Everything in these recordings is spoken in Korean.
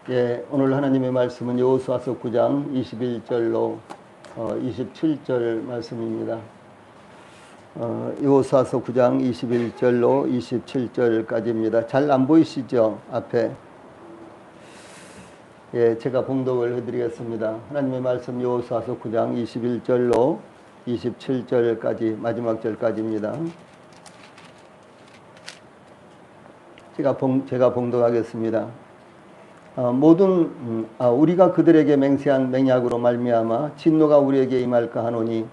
예, 오늘 하나님의 말씀은 여호수아서 9장 21절로 27절 말씀입니다. 여호수아서 9장 21절로 27절까지입니다. 잘 안 보이시죠? 앞에. 예, 제가 봉독을 해드리겠습니다. 하나님의 말씀 여호수아서 9장 21절로 27절까지 마지막 절까지입니다. 제가 봉독하겠습니다. 우리가 그들에게 맹세한 맹약으로 말미암아 진노가 우리에게 임할까 하노니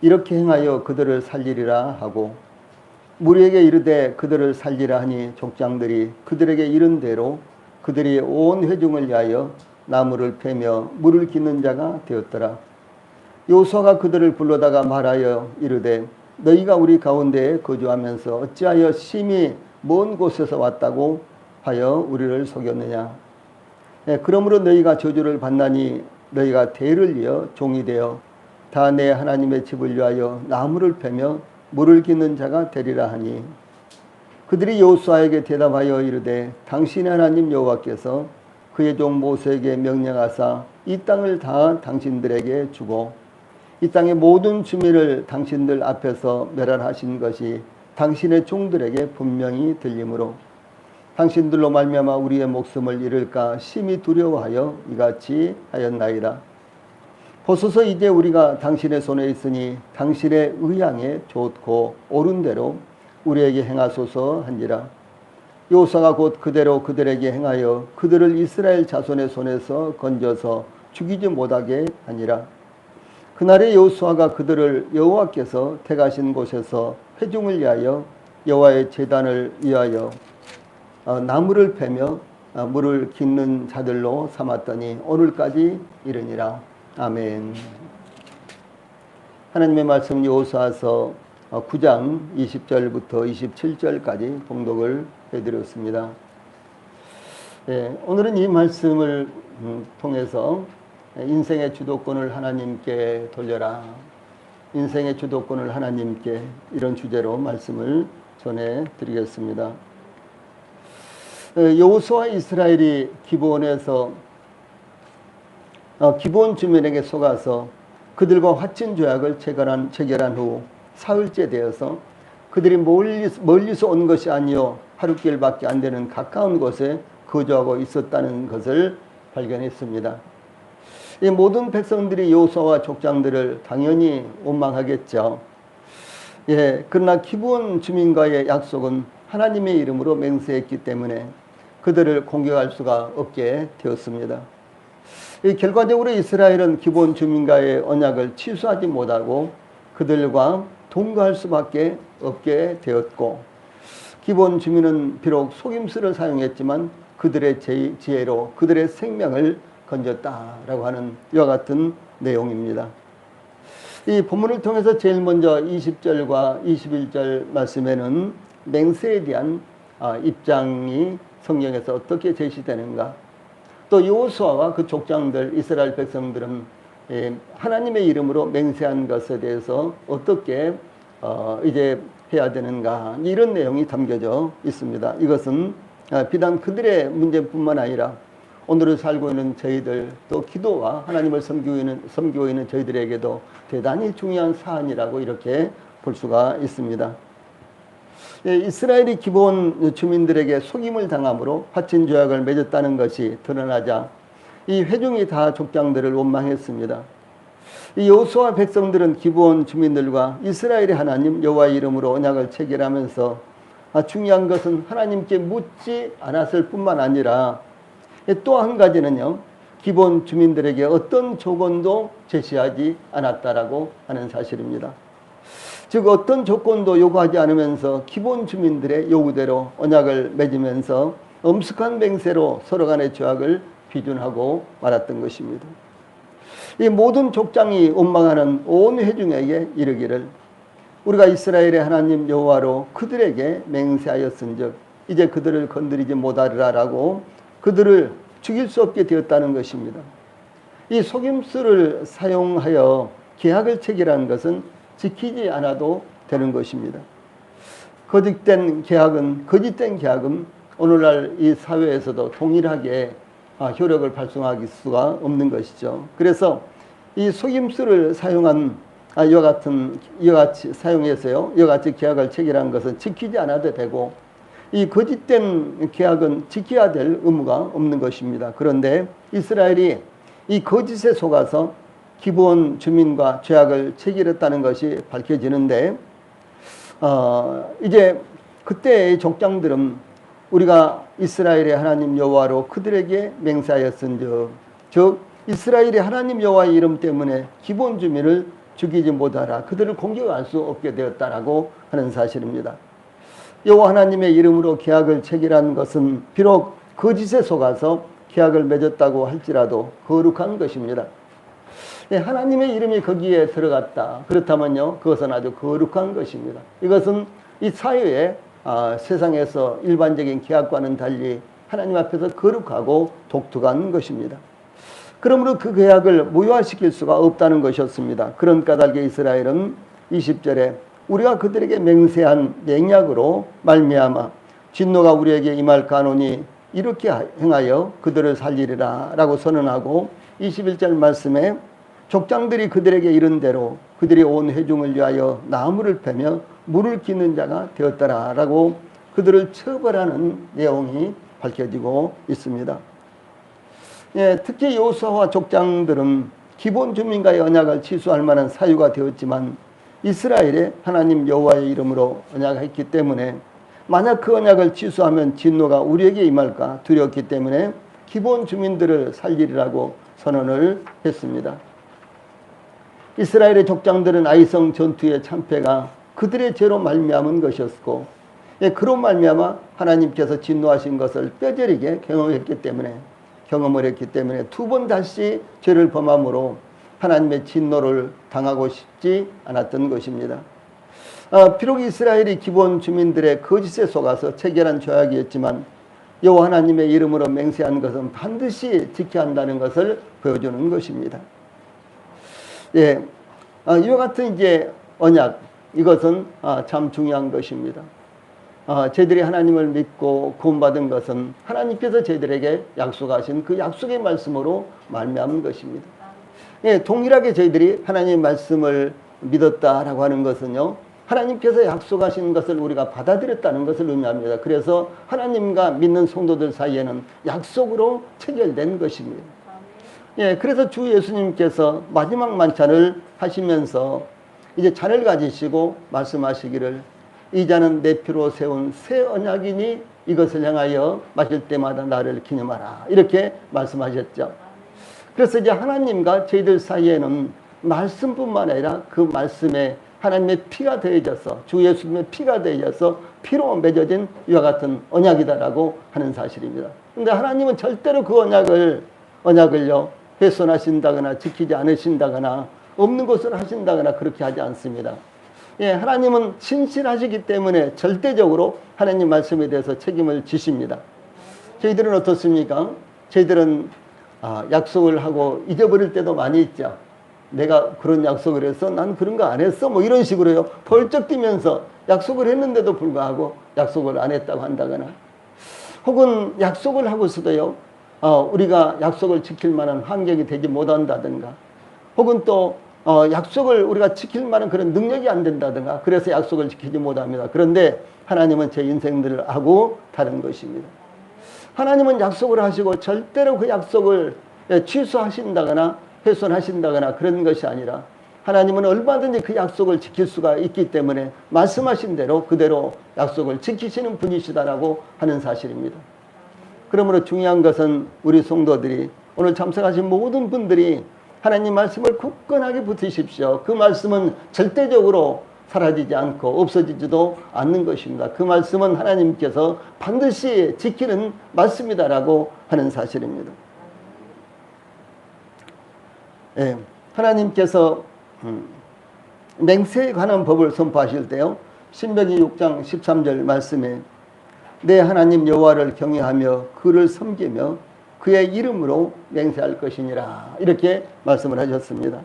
이렇게 행하여 그들을 살리리라 하고 무리에게 이르되 그들을 살리라 하니 족장들이 그들에게 이른 대로 그들이 온 회중을 위하여 나무를 패며 물을 깃는 자가 되었더라. 여호수아가 그들을 불러다가 말하여 이르되 너희가 우리 가운데에 거주하면서 어찌하여 심히 먼 곳에서 왔다고 하여 우리를 속였느냐. 그러므로 너희가 저주를 받나니 너희가 대를 이어 종이 되어 다 내 하나님의 집을 위하여 나무를 패며 물을 깃는 자가 되리라 하니 그들이 여호수아에게 대답하여 이르되 당신의 하나님 여호와께서 그의 종 모세에게 명령하사 이 땅을 다 당신들에게 주고 이 땅의 모든 주민을 당신들 앞에서 멸하신 것이 당신의 종들에게 분명히 들리므로 당신들로 말미암아 우리의 목숨을 잃을까 심히 두려워하여 이같이 하였나이다. 보소서 이제 우리가 당신의 손에 있으니 당신의 의향에 좋고 옳은 대로 우리에게 행하소서 한지라. 여호수아가 곧 그대로 그들에게 행하여 그들을 이스라엘 자손의 손에서 건져서 죽이지 못하게 하니라. 그날에 여호수아가 그들을 여호와께서 택하신 곳에서 회중을 위하여 여호와의 제단을 위하여 나무를 패며 물을 깃는 자들로 삼았더니 오늘까지 이르니라. 아멘. 하나님의 말씀 여호수아서 9장 20절부터 27절까지 봉독을 해드렸습니다. 예, 오늘은 이 말씀을 통해서 인생의 주도권을 하나님께 돌려라. 인생의 주도권을 하나님께, 이런 주제로 말씀을 전해드리겠습니다. 여호수아 이스라엘이 기브온에서 기브온 주민에게 속아서 그들과 화친 조약을 체결한 후 사흘째 되어서 그들이 멀리서 온 것이 아니요 하룻길밖에 안 되는 가까운 곳에 거주하고 있었다는 것을 발견했습니다. 이 모든 백성들이 여호수아와 족장들을 당연히 원망하겠죠. 예, 그러나 기브온 주민과의 약속은 하나님의 이름으로 맹세했기 때문에 그들을 공격할 수가 없게 되었습니다. 결과적으로 이스라엘은 기브온 주민과의 언약을 취소하지 못하고 그들과 동거할 수밖에 없게 되었고, 기브온 주민은 비록 속임수를 사용했지만 그들의 지혜로 그들의 생명을 건졌다라고 하는 이와 같은 내용입니다. 이 본문을 통해서 제일 먼저 20절과 21절 말씀에는 맹세에 대한 입장이 성경에서 어떻게 제시되는가, 또 여호수아와 그 족장들 이스라엘 백성들은 하나님의 이름으로 맹세한 것에 대해서 어떻게 이제 해야 되는가, 이런 내용이 담겨져 있습니다. 이것은 비단 그들의 문제뿐만 아니라 오늘을 살고 있는 저희들, 또 기도와 하나님을 섬기고 있는 저희들에게도 대단히 중요한 사안이라고 이렇게 볼 수가 있습니다. 이스라엘이 기브온 주민들에게 속임을 당함으로 화친 조약을 맺었다는 것이 드러나자 이 회중이 다 족장들을 원망했습니다. 이 여호수아 백성들은 기브온 주민들과 이스라엘의 하나님 여호와의 이름으로 언약을 체결하면서 중요한 것은 하나님께 묻지 않았을 뿐만 아니라 또 한 가지는요, 기브온 주민들에게 어떤 조건도 제시하지 않았다라고 하는 사실입니다. 즉 어떤 조건도 요구하지 않으면서 기브온 주민들의 요구대로 언약을 맺으면서 엄숙한 맹세로 서로 간의 조약을 비준하고 말았던 것입니다. 이 모든 족장이 원망하는 온 회중에게 이르기를 우리가 이스라엘의 하나님 여호와로 그들에게 맹세하였은즉 이제 그들을 건드리지 못하리라라고 그들을 죽일 수 없게 되었다는 것입니다. 이 속임수를 사용하여 계약을 체결한 것은 지키지 않아도 되는 것입니다. 거짓된 계약은 오늘날 이 사회에서도 동일하게 효력을 발송할 수가 없는 것이죠. 그래서 이 속임수를 사용한 이와 같이 사용해서요, 이와 같이 계약을 체결한 것은 지키지 않아도 되고, 이 거짓된 계약은 지켜야 될 의무가 없는 것입니다. 그런데 이스라엘이 이 거짓에 속아서 기브온 주민과 죄악을 체결했다는 것이 밝혀지는데, 이제 그때의 족장들은 우리가 이스라엘의 하나님 여호와로 그들에게 맹세하였은즉, 즉 이스라엘의 하나님 여호와의 이름 때문에 기브온 주민을 죽이지 못하라, 그들을 공격할 수 없게 되었다라고 하는 사실입니다. 여호와 하나님의 이름으로 계약을 체결한 것은 비록 거짓에 속아서 계약을 맺었다고 할지라도 거룩한 것입니다. 하나님의 이름이 거기에 들어갔다, 그렇다면요, 그것은 아주 거룩한 것입니다. 이것은 이 사회에 세상에서 일반적인 계약과는 달리 하나님 앞에서 거룩하고 독특한 것입니다. 그러므로 그 계약을 무효화시킬 수가 없다는 것이었습니다. 그런 까닭에 이스라엘은 20절에 우리가 그들에게 맹세한 맹약으로 말미암아 진노가 우리에게 임할까노니 이렇게 행하여 그들을 살리리라 라고 선언하고, 21절 말씀에 족장들이 그들에게 이른 대로 그들이 온 회중을 위하여 나무를 패며 물을 기는 자가 되었더라 라고 그들을 처벌하는 내용이 밝혀지고 있습니다. 특히 여호수아와 족장들은 기본 주민과의 언약을 취소할 만한 사유가 되었지만 이스라엘의 하나님 여호와의 이름으로 언약했기 때문에 만약 그 언약을 취소하면 진노가 우리에게 임할까 두려웠기 때문에 기본 주민들을 살리리라고 선언을 했습니다. 이스라엘의 족장들은 아이성 전투의 참패가 그들의 죄로 말미암은 것이었고, 그로 말미암아 하나님께서 진노하신 것을 뼈저리게 경험을 했기 때문에 두 번 다시 죄를 범함으로 하나님의 진노를 당하고 싶지 않았던 것입니다. 비록 이스라엘이 기본 주민들의 거짓에 속아서 체결한 조약이었지만 여호와 하나님의 이름으로 맹세한 것은 반드시 지켜야 한다는 것을 보여주는 것입니다. 이와 같은 이제 언약, 이것은 참 중요한 것입니다. 저희들이 하나님을 믿고 구원받은 것은 하나님께서 저희들에게 약속하신 그 약속의 말씀으로 말미암은 것입니다. 동일하게 저희들이 하나님의 말씀을 믿었다라고 하는 것은요, 하나님께서 약속하신 것을 우리가 받아들였다는 것을 의미합니다. 그래서 하나님과 믿는 성도들 사이에는 약속으로 체결된 것입니다. 그래서 주 예수님께서 마지막 만찬을 하시면서 이제 잔을 가지시고 말씀하시기를 이 잔은 내 피로 세운 새 언약이니 이것을 향하여 마실 때마다 나를 기념하라, 이렇게 말씀하셨죠. 그래서 이제 하나님과 저희들 사이에는 말씀뿐만 아니라 그 말씀에 하나님의 피가 더해져서, 주 예수님의 피가 더해져서 피로 맺어진 이와 같은 언약이다라고 하는 사실입니다. 그런데 하나님은 절대로 그 언약을요 훼손하신다거나 지키지 않으신다거나 없는 것을 하신다거나 그렇게 하지 않습니다. 하나님은 신실하시기 때문에 절대적으로 하나님 말씀에 대해서 책임을 지십니다. 저희들은 어떻습니까? 저희들은 약속을 하고 잊어버릴 때도 많이 있죠. 내가 그런 약속을 해서 난 그런 거 안 했어, 뭐 이런 식으로요 벌쩍 뛰면서 약속을 했는데도 불구하고 약속을 안 했다고 한다거나, 혹은 약속을 하고서도요 우리가 약속을 지킬 만한 환경이 되지 못한다든가, 혹은 또 약속을 우리가 지킬 만한 그런 능력이 안 된다든가, 그래서 약속을 지키지 못합니다. 그런데 하나님은 제 인생들을 하고 다른 것입니다. 하나님은 약속을 하시고 절대로 그 약속을 취소하신다거나 훼손하신다거나 그런 것이 아니라 하나님은 얼마든지 그 약속을 지킬 수가 있기 때문에 말씀하신 대로 그대로 약속을 지키시는 분이시다라고 하는 사실입니다. 그러므로 중요한 것은 우리 성도들이, 오늘 참석하신 모든 분들이 하나님 말씀을 굳건하게 붙으십시오. 그 말씀은 절대적으로 사라지지 않고 없어지지도 않는 것입니다. 그 말씀은 하나님께서 반드시 지키는 말씀이다라고 하는 사실입니다. 하나님께서 맹세에 관한 법을 선포하실 때요, 신명기 6장 13절 말씀에 내 하나님 여호와를 경외하며 그를 섬기며 그의 이름으로 맹세할 것이니라, 이렇게 말씀을 하셨습니다.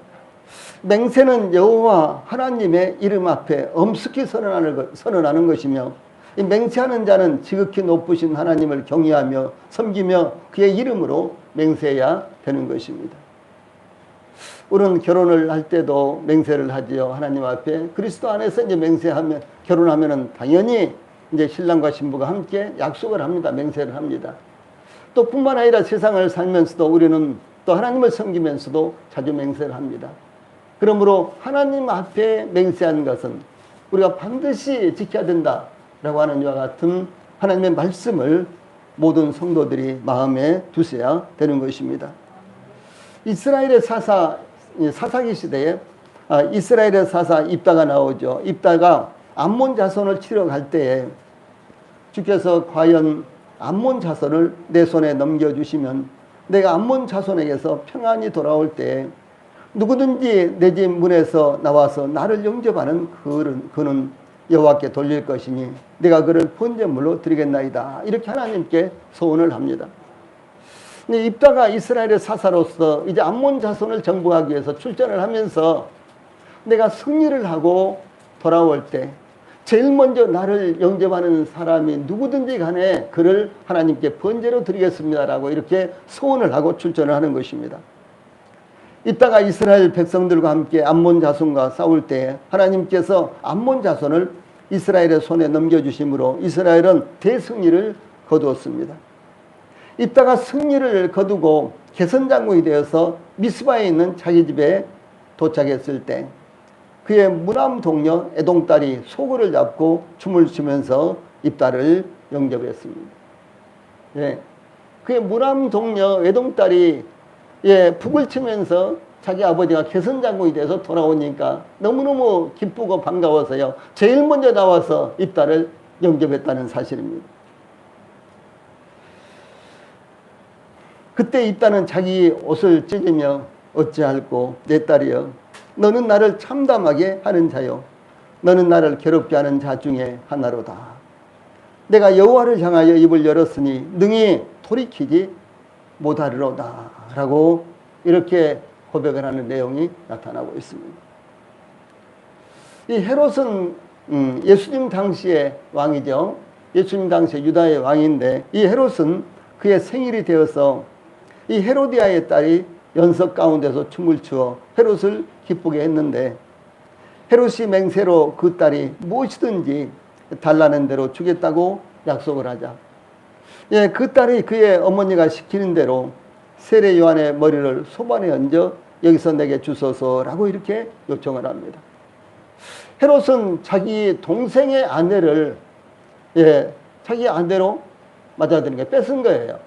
맹세는 여호와 하나님의 이름 앞에 엄숙히 선언하는 것이며, 이 맹세하는 자는 지극히 높으신 하나님을 경외하며 섬기며 그의 이름으로 맹세해야 되는 것입니다. 우리는 결혼을 할 때도 맹세를 하지요. 하나님 앞에 그리스도 안에서 이제 맹세하면, 결혼하면은 당연히 이제 신랑과 신부가 함께 약속을 합니다. 맹세를 합니다. 또 뿐만 아니라 세상을 살면서도 우리는 또 하나님을 섬기면서도 자주 맹세를 합니다. 그러므로 하나님 앞에 맹세하는 것은 우리가 반드시 지켜야 된다라고 하는 이와 같은 하나님의 말씀을 모든 성도들이 마음에 두셔야 되는 것입니다. 이스라엘의 사사기 시대에 이스라엘의 사사 입다가 나오죠. 입다가 암몬 자손을 치러 갈 때에 주께서 과연 암몬 자손을 내 손에 넘겨주시면 내가 암몬 자손에게서 평안히 돌아올 때 누구든지 내 집 문에서 나와서 나를 영접하는 그는 여호와께 돌릴 것이니 내가 그를 번제물로 드리겠나이다. 이렇게 하나님께 소원을 합니다. 근데 입다가 이스라엘의 사사로서 이제 암몬 자손을 정복하기 위해서 출전을 하면서 내가 승리를 하고 돌아올 때 제일 먼저 나를 영접하는 사람이 누구든지 간에 그를 하나님께 번제로 드리겠습니다라고 이렇게 소원을 하고 출전을 하는 것입니다. 이따가 이스라엘 백성들과 함께 암몬 자손과 싸울 때 하나님께서 암몬 자손을 이스라엘의 손에 넘겨주심으로 이스라엘은 대승리를 거두었습니다. 이따가 승리를 거두고 개선장군이 되어서 미스바에 있는 자기 집에 도착했을 때 그의 무남 동료 에돔딸이 소굴을 잡고 춤을 추면서 입다를 영접했습니다. 예, 그의 무남 동료 에돔딸이 북을 치면서 자기 아버지가 개선장군이 돼서 돌아오니까 너무너무 기쁘고 반가워서요. 제일 먼저 나와서 입다를 영접했다는 사실입니다. 그때 입다는 자기 옷을 찢으며 어찌할꼬 내 딸이여 너는 나를 참담하게 하는 자요 너는 나를 괴롭게 하는 자 중에 하나로다. 내가 여호와를 향하여 입을 열었으니 능히 돌이키지 못하리로다 라고 이렇게 고백을 하는 내용이 나타나고 있습니다. 이 헤롯은 예수님 당시의 왕이죠. 예수님 당시의 유다의 왕인데 이 헤롯은 그의 생일이 되어서 이 헤로디아의 딸이 연석 가운데서 춤을 추어 헤롯을 기쁘게 했는데 헤롯이 맹세로 그 딸이 무엇이든지 달라는 대로 주겠다고 약속을 하자. 예, 그 딸이 그의 어머니가 시키는 대로 세례 요한의 머리를 소반에 얹어 여기서 내게 주소서라고 이렇게 요청을 합니다. 헤롯은 자기 동생의 아내를 자기 아내로 맞아들인 게 뺏은 거예요.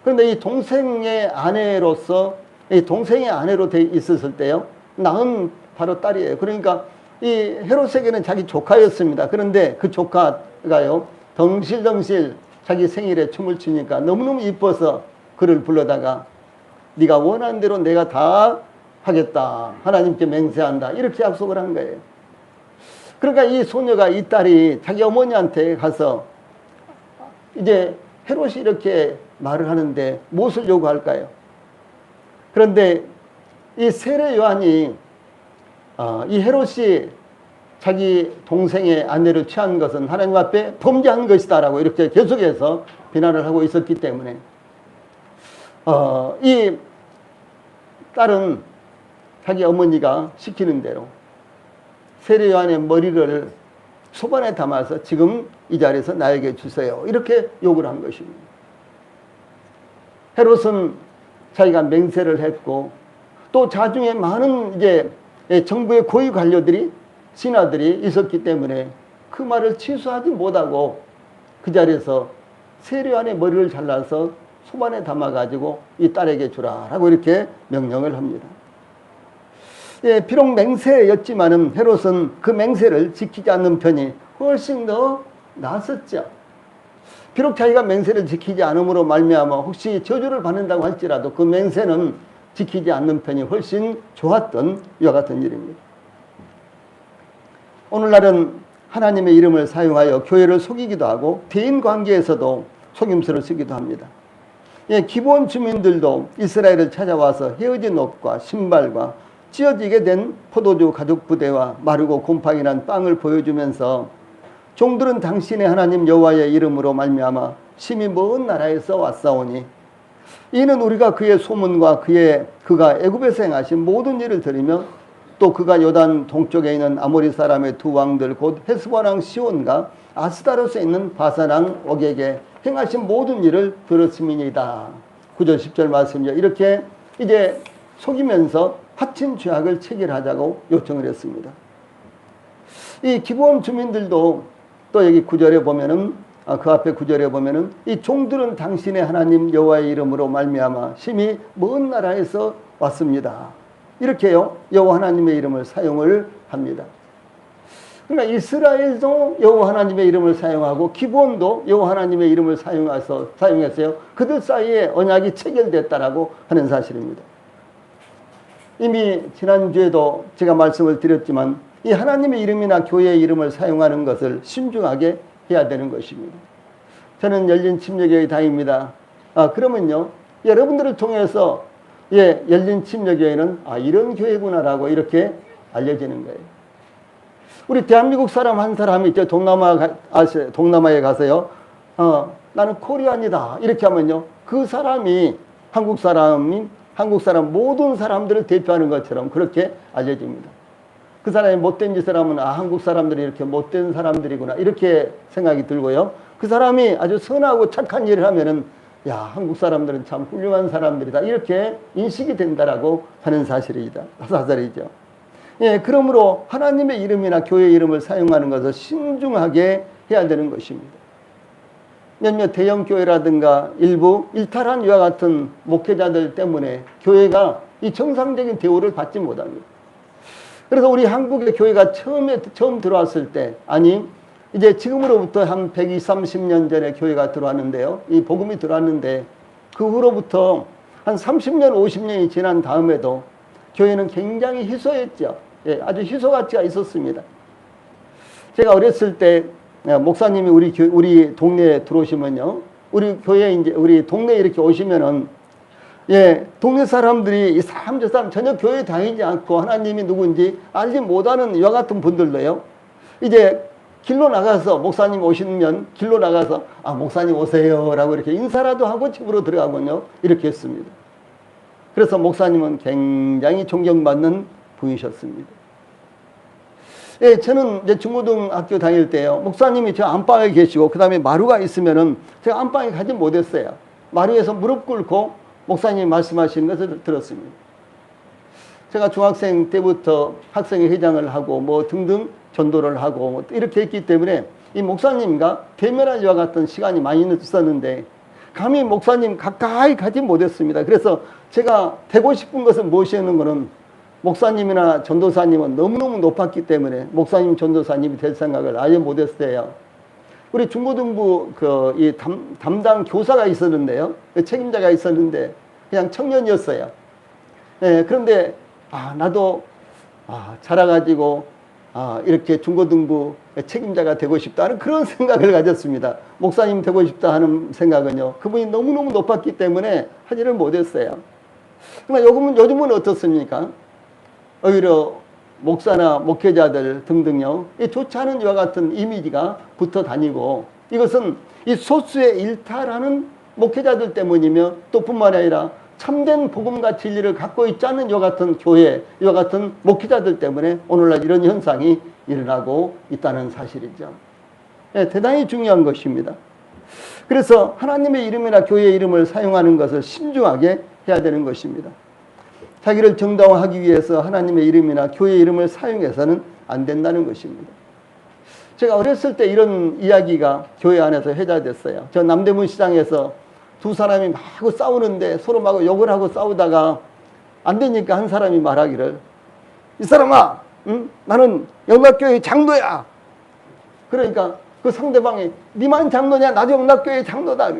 그런데 이 동생의 아내로서 이 동생의 아내로 돼 있었을 때요. 낳은 바로 딸이에요. 그러니까 이 헤롯에게는 자기 조카였습니다. 그런데 그 조카가요. 덩실덩실 자기 생일에 춤을 추니까 너무너무 이뻐서 그를 불러다가 네가 원하는 대로 내가 다 하겠다. 하나님께 맹세한다. 이렇게 약속을 한 거예요. 그러니까 이 소녀가 이 딸이 자기 어머니한테 가서 이제 헤롯이 이렇게 말을 하는데 무엇을 요구할까요? 그런데 이 세례 요한이 이 헤롯이 자기 동생의 아내를 취한 것은 하나님 앞에 범죄한 것이다 라고 이렇게 계속해서 비난을 하고 있었기 때문에 이 딸은 자기 어머니가 시키는 대로 세례 요한의 머리를 소반에 담아서 지금 이 자리에서 나에게 주세요. 이렇게 요구를 한 것입니다. 헤롯은 자기가 맹세를 했고 또 자중에 많은 이제 정부의 고위 관료들이 신하들이 있었기 때문에 그 말을 취소하지 못하고 그 자리에서 세례 요한의 머리를 잘라서 소반에 담아가지고 이 딸에게 주라라고 이렇게 명령을 합니다. 예, 비록 맹세였지만은 헤롯은 그 맹세를 지키지 않는 편이 훨씬 더 나았었죠. 비록 자기가 맹세를 지키지 않음으로 말미암아 혹시 저주를 받는다고 할지라도 그 맹세는 지키지 않는 편이 훨씬 좋았던 이와 같은 일입니다. 오늘날은 하나님의 이름을 사용하여 교회를 속이기도 하고 대인 관계에서도 속임수를 쓰기도 합니다. 예, 기본 주민들도 이스라엘을 찾아와서 헤어진 옷과 신발과 찢어지게 된 포도주 가죽 부대와 마르고 곰팡이 난 빵을 보여주면서 종들은 당신의 하나님 여호와의 이름으로 말미암아 심히 먼 나라에서 왔사오니 이는 우리가 그의 소문과 그가 애굽에서 행하신 모든 일을 들으며 또 그가 요단 동쪽에 있는 아모리 사람의 두 왕들 곧 헤스본 왕 시온과 아스다롯에 있는 바산 왕 옥에게 행하신 모든 일을 들었음이니이다. 9절 10절 말씀이죠. 이렇게 이제 속이면서 합친 죄악을 체결하자고 요청을 했습니다. 이 기브온 주민들도 또 여기 9절에 보면은 그 앞에 9절에 보면은 이 종들은 당신의 하나님 여호와의 이름으로 말미암아 심히 먼 나라에서 왔습니다. 이렇게요 여호와 하나님의 이름을 사용을 합니다. 그러니까 이스라엘도 여호와 하나님의 이름을 사용하고 기브온도 여호와 하나님의 이름을 사용했어요. 그들 사이에 언약이 체결됐다라고 하는 사실입니다. 이미 지난주에도 제가 말씀을 드렸지만 이 하나님의 이름이나 교회의 이름을 사용하는 것을 신중하게 해야 되는 것입니다. 저는 열린 침례교회 다닙니다. 그러면요 여러분들을 통해서 열린 침례교회는 이런 교회구나라고 이렇게 알려지는 거예요. 우리 대한민국 사람 한 사람이 이제 동남아에 가서요 나는 코리안이다 이렇게 하면요 그 사람이 한국 사람 모든 사람들을 대표하는 것처럼 그렇게 알려집니다. 그 사람이 못된 짓을 하면 한국 사람들이 이렇게 못된 사람들이구나 이렇게 생각이 들고요. 그 사람이 아주 선하고 착한 일을 하면은 한국 사람들은 참 훌륭한 사람들이다 이렇게 인식이 된다라고 하는 사실이죠. 그러므로 하나님의 이름이나 교회의 이름을 사용하는 것을 신중하게 해야 되는 것입니다. 몇몇 대형 교회라든가 일부 일탈한 이와 같은 목회자들 때문에 교회가 이 정상적인 대우를 받지 못합니다. 그래서 우리 한국의 교회가 처음 들어왔을 때 이제 지금으로부터 한 120, 30년 전에 교회가 들어왔는데요. 이 복음이 들어왔는데 그 후로부터 한 30년, 50년이 지난 다음에도 교회는 굉장히 희소했죠. 아주 희소 가치가 있었습니다. 제가 어렸을 때 목사님이 우리 동네에 들어오시면요. 우리 교회 이제 우리 동네에 이렇게 오시면은 동네 사람들이 이 사람 저 사람 전혀 교회에 다니지 않고 하나님이 누군지 알지 못하는 이와 같은 분들도요. 이제 길로 나가서 목사님 오시면 길로 나가서 목사님 오세요라고 이렇게 인사라도 하고 집으로 들어가면요. 이렇게 했습니다. 그래서 목사님은 굉장히 존경받는 분이셨습니다. 저는 이제 중고등학교 다닐 때요. 목사님이 저 안방에 계시고 그다음에 마루가 있으면은 제가 안방에 가지 못했어요. 마루에서 무릎 꿇고 목사님이 말씀하시는 것을 들었습니다. 제가 중학생 때부터 학생회 회장을 하고 뭐 등등 전도를 하고 뭐 이렇게 했기 때문에 이 목사님과 대면할 이와 같은 시간이 많이 있었는데 감히 목사님 가까이 가지 못했습니다. 그래서 제가 되고 싶은 것은 무엇이었는 거는 목사님이나 전도사님은 너무너무 높았기 때문에 목사님, 전도사님이 될 생각을 아예 못했어요. 우리 중고등부 이 담당 교사가 있었는데요. 책임자가 있었는데 그냥 청년이었어요. 그런데 나도 자라가지고 이렇게 중고등부 책임자가 되고 싶다는 그런 생각을 가졌습니다. 목사님 되고 싶다 하는 생각은요. 그분이 너무너무 높았기 때문에 하지를 못했어요. 그러나 요즘은 어떻습니까? 오히려 목사나 목회자들 등등요. 좋지 않은 이와 같은 이미지가 붙어 다니고 이것은 이 소수의 일탈하는 목회자들 때문이며 또 뿐만 아니라 참된 복음과 진리를 갖고 있지 않는 이와 같은 교회, 이와 같은 목회자들 때문에 오늘날 이런 현상이 일어나고 있다는 사실이죠. 대단히 중요한 것입니다. 그래서 하나님의 이름이나 교회의 이름을 사용하는 것을 신중하게 해야 되는 것입니다. 자기를 정당화하기 위해서 하나님의 이름이나 교회의 이름을 사용해서는 안 된다는 것입니다. 제가 어렸을 때 이런 이야기가 교회 안에서 회자됐어요. 저 남대문 시장에서 두 사람이 막 싸우는데 서로 막 욕을 하고 싸우다가 안 되니까 한 사람이 말하기를 이 사람아, 나는 영락교회 장로야. 그러니까 그 상대방이 니만 장로냐? 나도 영락교회 장로다.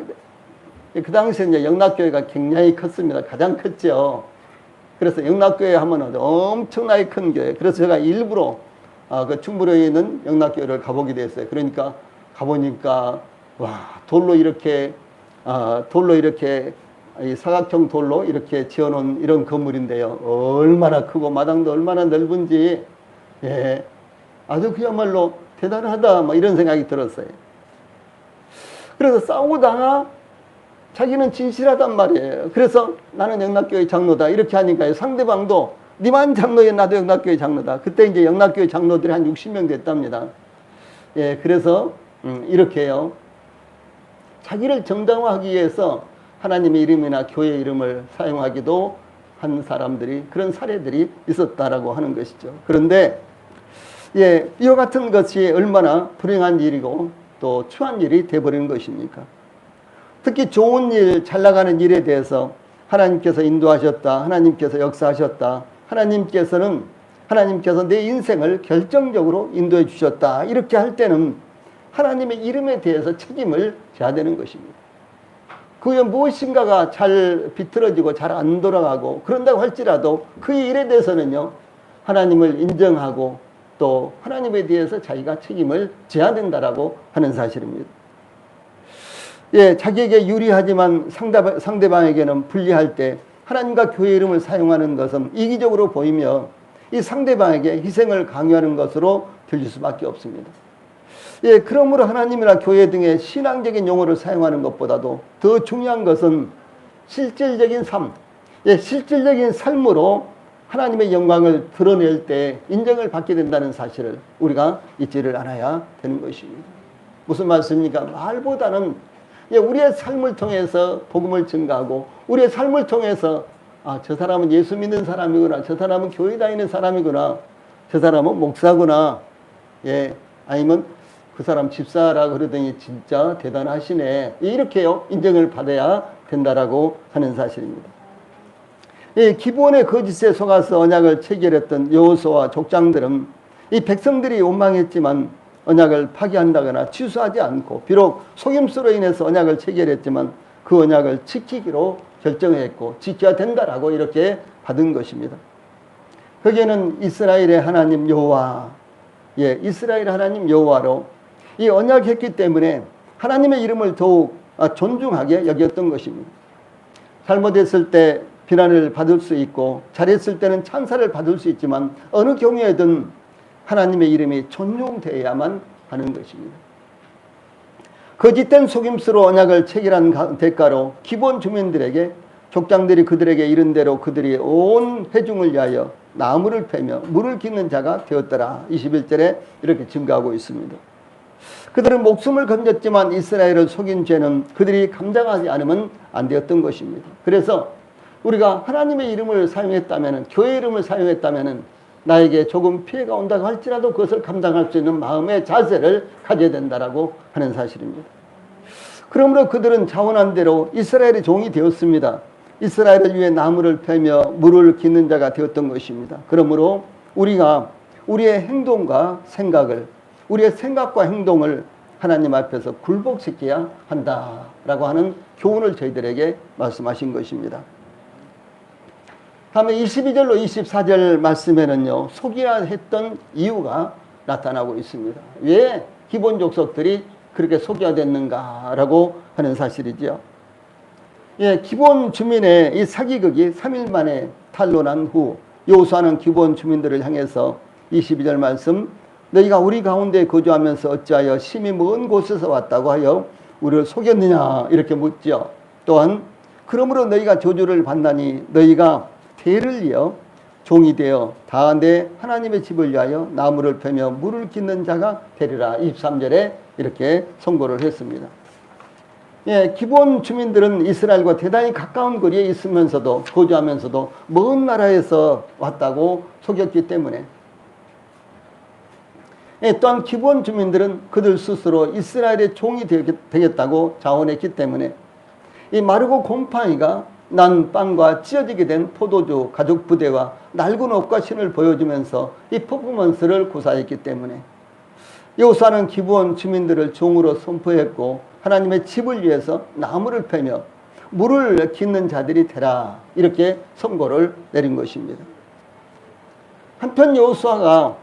그 당시에 이제 영락교회가 굉장히 컸습니다. 가장 컸죠. 그래서 영락교회 하면 엄청나게 큰 교회. 그래서 제가 일부러 그 충북에 있는 영락교회를 가보게 됐어요. 그러니까 가보니까 돌로 이렇게 이 사각형 돌로 이렇게 지어놓은 이런 건물인데요. 얼마나 크고 마당도 얼마나 넓은지 아주 그야말로 대단하다 이런 생각이 들었어요. 그래서 싸우다가 자기는 진실하단 말이에요. 그래서 나는 영락교회 장로다 이렇게 하니까 상대방도 니만 장로에 나도 영락교회 장로다. 그때 이제 영락교회 장로들이 한 60명 됐답니다. 예, 그래서 이렇게 해요. 자기를 정당화하기 위해서 하나님의 이름이나 교회 이름을 사용하기도 한 사람들이, 그런 사례들이 있었다라고 하는 것이죠. 그런데 예, 이와 같은 것이 얼마나 불행한 일이고 또 추한 일이 돼버리는 것입니까? 특히 좋은 일, 잘 나가는 일에 대해서 하나님께서 인도하셨다, 하나님께서 역사하셨다, 하나님께서 내 인생을 결정적으로 인도해 주셨다, 이렇게 할 때는 하나님의 이름에 대해서 책임을 져야 되는 것입니다. 그게 무엇인가가 잘 비틀어지고 잘 안 돌아가고 그런다고 할지라도 그 일에 대해서는요, 하나님을 인정하고 또 하나님에 대해서 자기가 책임을 져야 된다라고 하는 사실입니다. 예, 자기에게 유리하지만 상대방에게는 불리할 때 하나님과 교회 이름을 사용하는 것은 이기적으로 보이며 이 상대방에게 희생을 강요하는 것으로 들릴 수밖에 없습니다. 예, 그러므로 하나님이나 교회 등의 신앙적인 용어를 사용하는 것보다도 더 중요한 것은 실질적인 삶, 예, 실질적인 삶으로 하나님의 영광을 드러낼 때 인정을 받게 된다는 사실을 우리가 잊지를 않아야 되는 것입니다. 무슨 말씀입니까? 말보다는 예, 우리의 삶을 통해서 복음을 증가하고 우리의 삶을 통해서 저 사람은 예수 믿는 사람이구나, 저 사람은 교회 다니는 사람이구나, 저 사람은 목사구나, 예, 아니면 그 사람 집사라 그러더니 진짜 대단하시네, 이렇게요 인정을 받아야 된다라고 하는 사실입니다. 이 기본의 거짓에 속아서 언약을 체결했던 여호수아와 족장들은 이 백성들이 원망했지만 언약을 파기한다거나 취소하지 않고, 비록 속임수로 인해서 언약을 체결했지만 그 언약을 지키기로 결정했고 지켜야 된다라고 이렇게 받은 것입니다. 거기에는 이스라엘의 하나님 여호와, 예, 이스라엘 하나님 여호와로 이 언약했기 때문에 하나님의 이름을 더욱 존중하게 여겼던 것입니다. 잘못했을 때 비난을 받을 수 있고 잘했을 때는 찬사를 받을 수 있지만 어느 경우에든 하나님의 이름이 존중되어야만 하는 것입니다. 거짓된 속임수로 언약을 체결한 대가로 기본 주민들에게 족장들이 그들에게 이른 대로 그들이 온 회중을 위하여 나무를 패며 물을 깃는 자가 되었더라. 21절에 이렇게 증거하고 있습니다. 그들은 목숨을 건졌지만 이스라엘을 속인 죄는 그들이 감당하지 않으면 안 되었던 것입니다. 그래서 우리가 하나님의 이름을 사용했다면, 교회 이름을 사용했다면 나에게 조금 피해가 온다고 할지라도 그것을 감당할 수 있는 마음의 자세를 가져야 된다라고 하는 사실입니다. 그러므로 그들은 자원한 대로 이스라엘의 종이 되었습니다. 이스라엘을 위해 나무를 패며 물을 깃는 자가 되었던 것입니다. 그러므로 우리가 우리의 행동과 생각을, 우리의 생각과 행동을 하나님 앞에서 굴복시켜야 한다라고 하는 교훈을 저희들에게 말씀하신 것입니다. 다음에 22절로 24절 말씀에는요, 속이라 했던 이유가 나타나고 있습니다. 왜 기본 족속들이 그렇게 속여야 됐는가라고 하는 사실이죠. 예, 기본 주민의 이 사기극이 3일 만에 탄로난 후 여호수아는 기본 주민들을 향해서 22절 말씀, 너희가 우리 가운데 거주하면서 어찌하여 심히 먼 곳에서 왔다고 하여 우리를 속였느냐, 이렇게 묻죠. 또한 그러므로 너희가 저주를 받나니 너희가 대를 이어 종이 되어 다 내 하나님의 집을 위하여 나무를 패며 물을 깃는 자가 되리라. 23절에 이렇게 선고를 했습니다. 예, 기본 주민들은 이스라엘과 대단히 가까운 거리에 있으면서도, 거주하면서도 먼 나라에서 왔다고 속였기 때문에, 예, 또한 기본 주민들은 그들 스스로 이스라엘의 종이 되겠다고 자원했기 때문에 이 마르고 곰팡이가 난 빵과 찢어지게 된 포도주 가죽 부대와 낡은 옷과 신을 보여주면서 이 퍼포먼스를 구사했기 때문에 여호수아는 기본 주민들을 종으로 선포했고 하나님의 집을 위해서 나무를 패며 물을 깃는 자들이 되라, 이렇게 선고를 내린 것입니다. 한편 여호수아가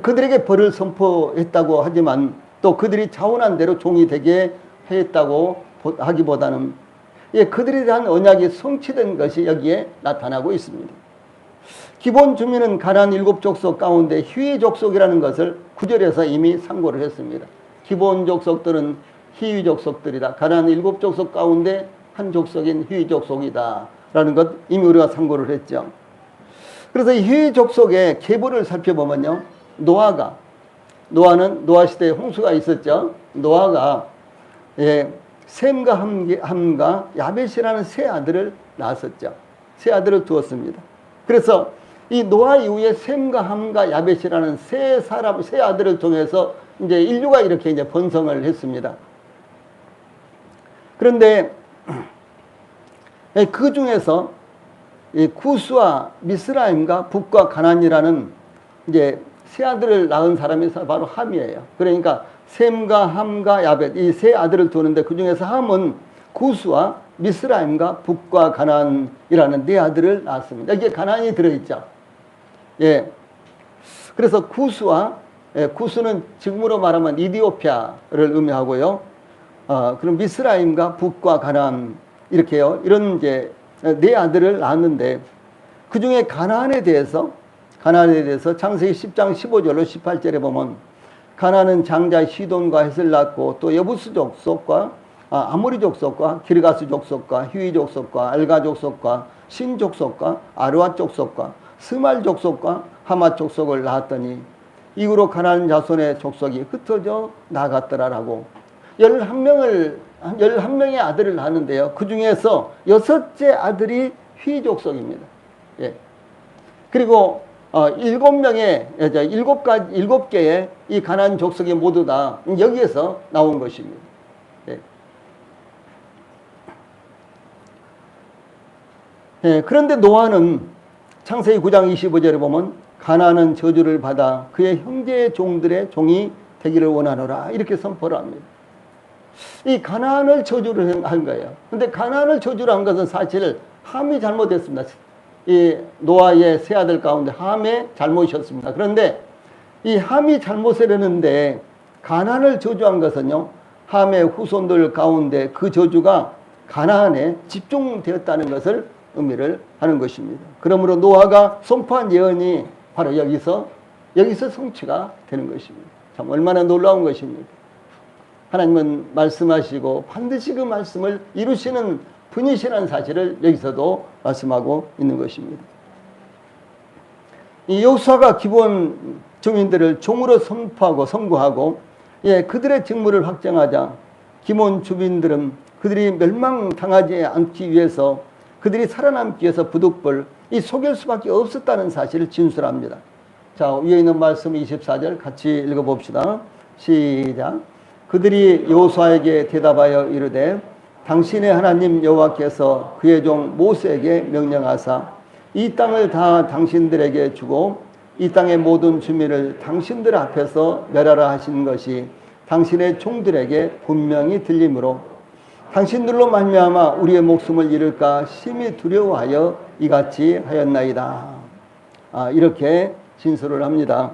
그들에게 벌을 선포했다고 하지만 또 그들이 자원한 대로 종이 되게 했다고 하기보다는, 예, 그들에 대한 언약이 성취된 것이 여기에 나타나고 있습니다. 기본 주민은 가나안 7족속 가운데 희위 족속이라는 것을 9절에서 이미 상고를 했습니다. 기본 족속들은 희위 족속들이다. 가나안 7족속 가운데 한 족속인 휘 족속이다 라는 것 이미 우리가 상고를 했죠. 그래서 이 휘 족속의 계보를 살펴보면요, 노아는 노아 시대에 홍수가 있었죠. 노아가 셈과 함과 야벳이라는 세 아들을 낳았었죠. 세 아들을 두었습니다. 그래서 이 노아 이후에 셈과 함과 야벳이라는 세 아들을 통해서 이제 인류가 이렇게 이제 번성을 했습니다. 그런데 그 중에서 이 구스와 미스라임과 북과 가난이라는 이제 세 아들을 낳은 사람이 바로 함이에요. 그러니까 셈과 함과 야벳 이 세 아들을 두는데 그 중에서 함은 구스와 미스라임과 북과 가난이라는 네 아들을 낳았습니다. 이게 가난이 들어있죠. 예. 그래서 구스는 지금으로 말하면 이디오피아를 의미하고요. 그럼 미스라임과 북과 가난 이렇게요. 이런 이제 네 아들을 낳았는데 그 중에 가나안에 대해서 창세기 10장 15절로 18절에 보면 가나안은 장자 시돈과 헷을 낳고 또 여부스 족속과 아모리 족속과 기르가스 족속과 히위 족속과 알가 족속과 신 족속과 아르와 족속과 스말 족속과 하마 족속을 낳았더니 이후로 가나안 자손의 족속이 흩어져 나갔더라라고 11명의 아들을 낳았는데요. 그 중에서 6째 아들이 휘 족속입니다. 예. 그리고 7개의 이 가나안 족속이 모두 다 여기에서 나온 것입니다. 예. 예. 그런데 노아는 창세기 9장 25절에 보면 가나안은 저주를 받아 그의 형제의 종들의 종이 되기를 원하노라 이렇게 선포를 합니다. 이 가나안을 저주를 한 거예요. 근데 가나안을 저주를 한 것은 사실 함이 잘못했습니다. 이 노아의 세 아들 가운데 함의 잘못이었습니다. 그런데 이 함이 잘못을 했는데 가나안을 저주한 것은요, 함의 후손들 가운데 그 저주가 가나안에 집중되었다는 것을 의미를 하는 것입니다. 그러므로 노아가 선포한 예언이 바로 여기서 성취가 되는 것입니다. 참 얼마나 놀라운 것입니까? 하나님은 말씀하시고 반드시 그 말씀을 이루시는 분이시라는 사실을 여기서도 말씀하고 있는 것입니다. 이 여호수아가 기본 주민들을 종으로 선포하고 선고하고 그들의 직무를 확정하자 기본 주민들은 그들이 멸망당하지 않기 위해서 그들이 살아남기 위해서 부득불 속일 수밖에 없었다는 사실을 진술합니다. 자, 위에 있는 말씀 24절 같이 읽어봅시다. 시작. 그들이 여호수아에게 대답하여 이르되 당신의 하나님 여호와께서 그의 종 모세에게 명령하사 이 땅을 다 당신들에게 주고 이 땅의 모든 주민을 당신들 앞에서 멸하라 하신 것이 당신의 종들에게 분명히 들리므로 당신들로 말미암아 우리의 목숨을 잃을까 심히 두려워하여 이같이 하였나이다. 이렇게 진술을 합니다.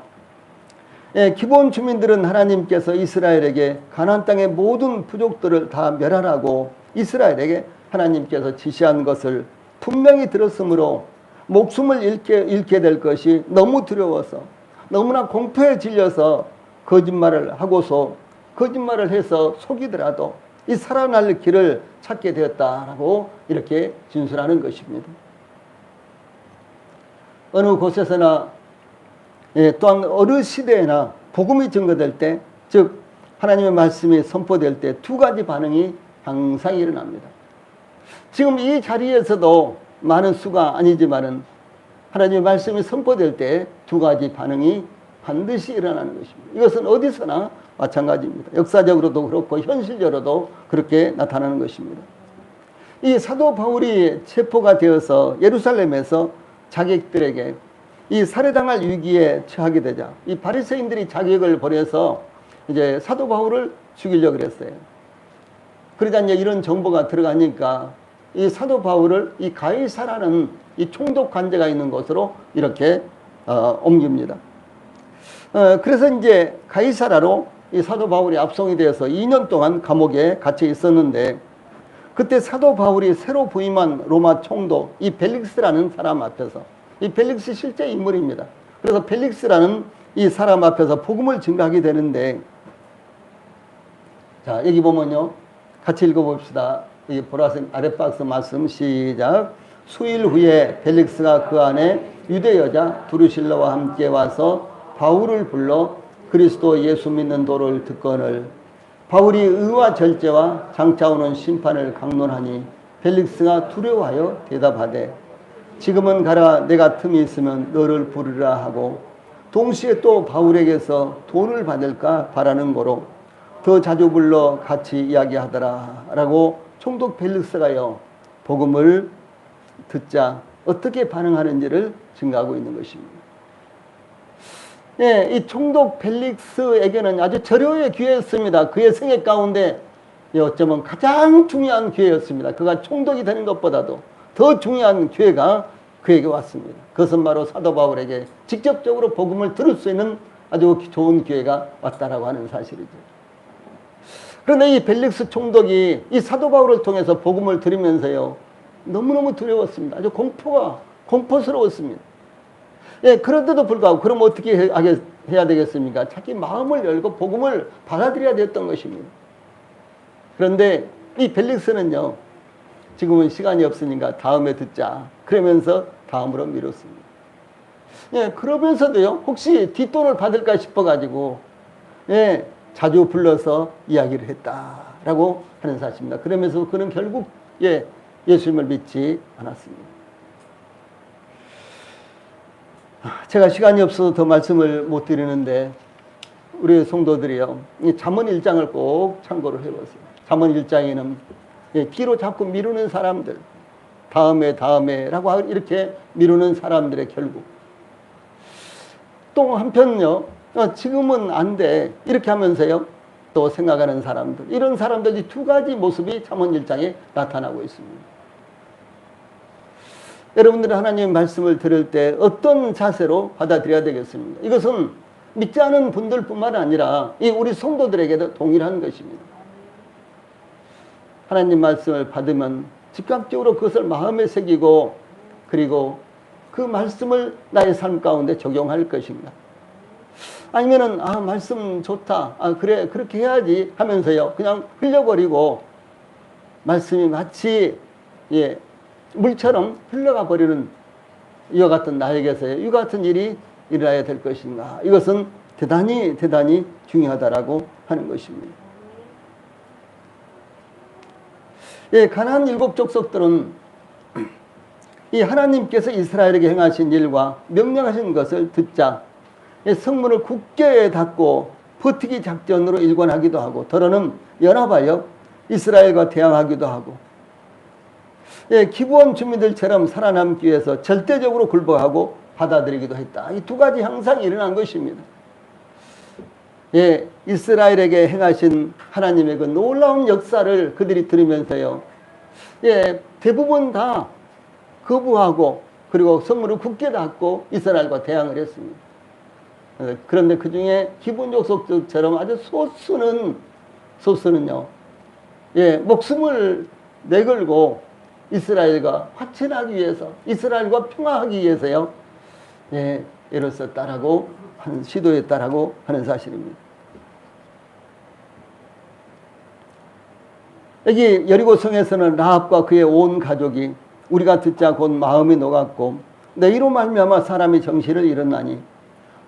기본 주민들은 하나님께서 이스라엘에게 가나안 땅의 모든 부족들을 다 멸하라고 이스라엘에게 하나님께서 지시한 것을 분명히 들었으므로 목숨을 잃게 될 것이 너무 두려워서 너무나 공포에 질려서 거짓말을 해서 속이더라도 이 살아날 길을 찾게 되었다라고 이렇게 진술하는 것입니다. 어느 곳에서나 또한 어느 시대에나 복음이 증거될 때, 즉 하나님의 말씀이 선포될 때 두 가지 반응이 항상 일어납니다. 지금 이 자리에서도 많은 수가 아니지만은 하나님의 말씀이 선포될 때 두 가지 반응이 반드시 일어나는 것입니다. 이것은 어디서나 마찬가지입니다. 역사적으로도 그렇고 현실적으로도 그렇게 나타나는 것입니다. 이 사도 바울이 체포가 되어서 예루살렘에서 자객들에게 이 살해당할 위기에 처하게 되자 이 바리새인들이 자객을 벌여서 이제 사도 바울을 죽이려고 그랬어요. 그러자 이제 이런 정보가 들어가니까 이 사도 바울을 이 가이사라는 이 총독 관제가 있는 곳으로 이렇게 옮깁니다. 그래서 이제 가이사라로 이 사도 바울이 압송이 되어서 2년 동안 감옥에 갇혀 있었는데 그때 사도 바울이 새로 부임한 로마 총독 이 벨릭스라는 사람 앞에서 이 벨릭스 실제 인물입니다. 그래서 벨릭스라는 이 사람 앞에서 복음을 증거하게 되는데 자 여기 보면요 같이 읽어봅시다. 이 보라색 아랫박스 말씀 시작. 수일 후에 벨릭스가 그 안에 유대 여자 두루실라와 함께 와서 바울을 불러 그리스도 예수 믿는 도를 듣거늘 바울이 의와 절제와 장차 오는 심판을 강론하니 벨릭스가 두려워하여 대답하되 지금은 가라 내가 틈이 있으면 너를 부르라 하고 동시에 또 바울에게서 돈을 받을까 바라는 거로 더 자주 불러 같이 이야기하더라 라고 총독 벨릭스가요 복음을 듣자 어떻게 반응하는지를 증가하고 있는 것입니다. 예, 이 총독 벨릭스에게는 아주 절호의 기회였습니다. 그의 생애 가운데 어쩌면 가장 중요한 기회였습니다. 그가 총독이 되는 것보다도 더 중요한 기회가 그에게 왔습니다. 그것은 바로 사도 바울에게 직접적으로 복음을 들을 수 있는 아주 좋은 기회가 왔다라고 하는 사실이죠. 그런데 이 벨릭스 총독이 이 사도 바울을 통해서 복음을 들으면서요 너무너무 두려웠습니다. 아주 공포스러웠습니다. 예, 그런데도 불구하고 그럼 어떻게 해야 되겠습니까? 자기 마음을 열고 복음을 받아들여야 됐던 것입니다. 그런데 이 벨릭스는요 지금은 시간이 없으니까 다음에 듣자 그러면서 다음으로 미뤘습니다. 예, 그러면서도요 혹시 뒷돈을 받을까 싶어가지고 예, 자주 불러서 이야기를 했다라고 하는 사실입니다. 그러면서 그는 결국 예수님을 믿지 않았습니다. 제가 시간이 없어서 더 말씀을 못 드리는데 우리 성도들이요 이 잠언 1장을 꼭 참고를 해보세요. 잠언 1장에는 뒤로 자꾸 미루는 사람들 다음에라고 이렇게 미루는 사람들의 결국 또 한편요 지금은 안 돼 이렇게 하면서요 또 생각하는 사람들 이런 사람들이 두 가지 모습이 잠언 1장에 나타나고 있습니다. 여러분들은 하나님의 말씀을 들을 때 어떤 자세로 받아들여야 되겠습니까? 이것은 믿지 않은 분들뿐만 아니라 우리 성도들에게도 동일한 것입니다. 하나님 말씀을 받으면 즉각적으로 그것을 마음에 새기고 그리고 그 말씀을 나의 삶 가운데 적용할 것입니다. 아니면은 말씀 좋다 그래 그렇게 해야지 하면서요 그냥 흘려버리고 말씀이 마치 물처럼 흘러가 버리는 이와 같은 나에게서요 이와 같은 일이 일어나야 될 것인가 이것은 대단히 중요하다라고 하는 것입니다. 가나안 7 족속들은 이 하나님께서 이스라엘에게 행하신 일과 명령하신 것을 듣자 성문을 굳게 닫고 버티기 작전으로 일관하기도 하고 더러는 연합하여 이스라엘과 대항하기도 하고 기브온 주민들처럼 살아남기 위해서 절대적으로 굴복하고 받아들이기도 했다. 이 두 가지 형상이 일어난 것입니다. 이스라엘에게 행하신 하나님의 그 놀라운 역사를 그들이 들으면서요 대부분 다 거부하고 그리고 성문을 굳게 닫고 이스라엘과 대항을 했습니다. 그런데 그 중에 기브온 족속들처럼 아주 소수는요 목숨을 내걸고 이스라엘과 화친하기 위해서 이스라엘과 평화하기 위해서요 애를 썼다라고 하는 시도했다라고 하는 사실입니다. 여기 여리고성에서는 라합과 그의 온 가족이 우리가 듣자 곧 마음이 녹았고 너희로 말미암아 사람이 정신을 잃었나니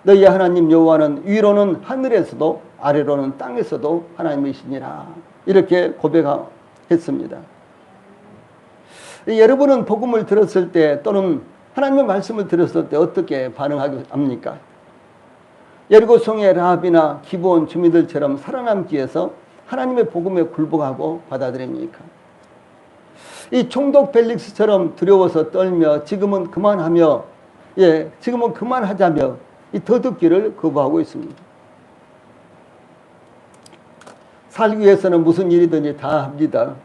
너희 하나님 여호와는 위로는 하늘에서도 아래로는 땅에서도 하나님이시니라 이렇게 고백했습니다. 여러분은 복음을 들었을 때 또는 하나님의 말씀을 들었을 때 어떻게 반응합니까? 여리고성의 라합이나 기브온 주민들처럼 살아남기 위해서 하나님의 복음에 굴복하고 받아들입니까? 이 총독 벨릭스처럼 두려워서 떨며 지금은 그만하며 지금은 그만하자며 이 더 듣기를 거부하고 있습니다. 살기 위해서는 무슨 일이든지 다 합니다.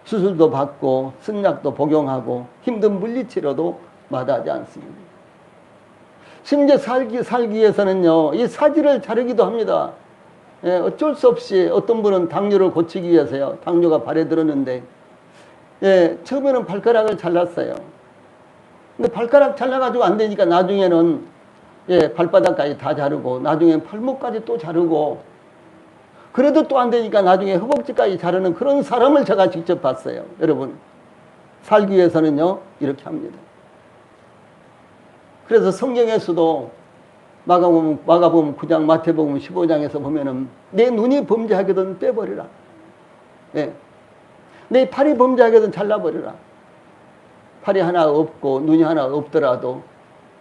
수술도 받고 쓴약도 복용하고 힘든 물리치료도 마다하지 않습니다. 심지어 살기 위해서는요 이 사지를 자르기도 합니다. 어쩔 수 없이 어떤 분은 당뇨를 고치기 위해서요 당뇨가 발에 들었는데 처음에는 발가락을 잘랐어요. 근데 발가락 잘라가지고 안 되니까 나중에는 발바닥까지 다 자르고 나중엔 팔목까지 또 자르고 그래도 또 안 되니까 나중에 허벅지까지 자르는 그런 사람을 제가 직접 봤어요. 여러분, 살기 위해서는요, 이렇게 합니다. 그래서 성경에서도 마가복음 9장, 마태복음 15장에서 보면은 내 눈이 범죄하거든 빼버리라. 예. 내 팔이 범죄하거든 잘라버리라. 팔이 하나 없고 눈이 하나 없더라도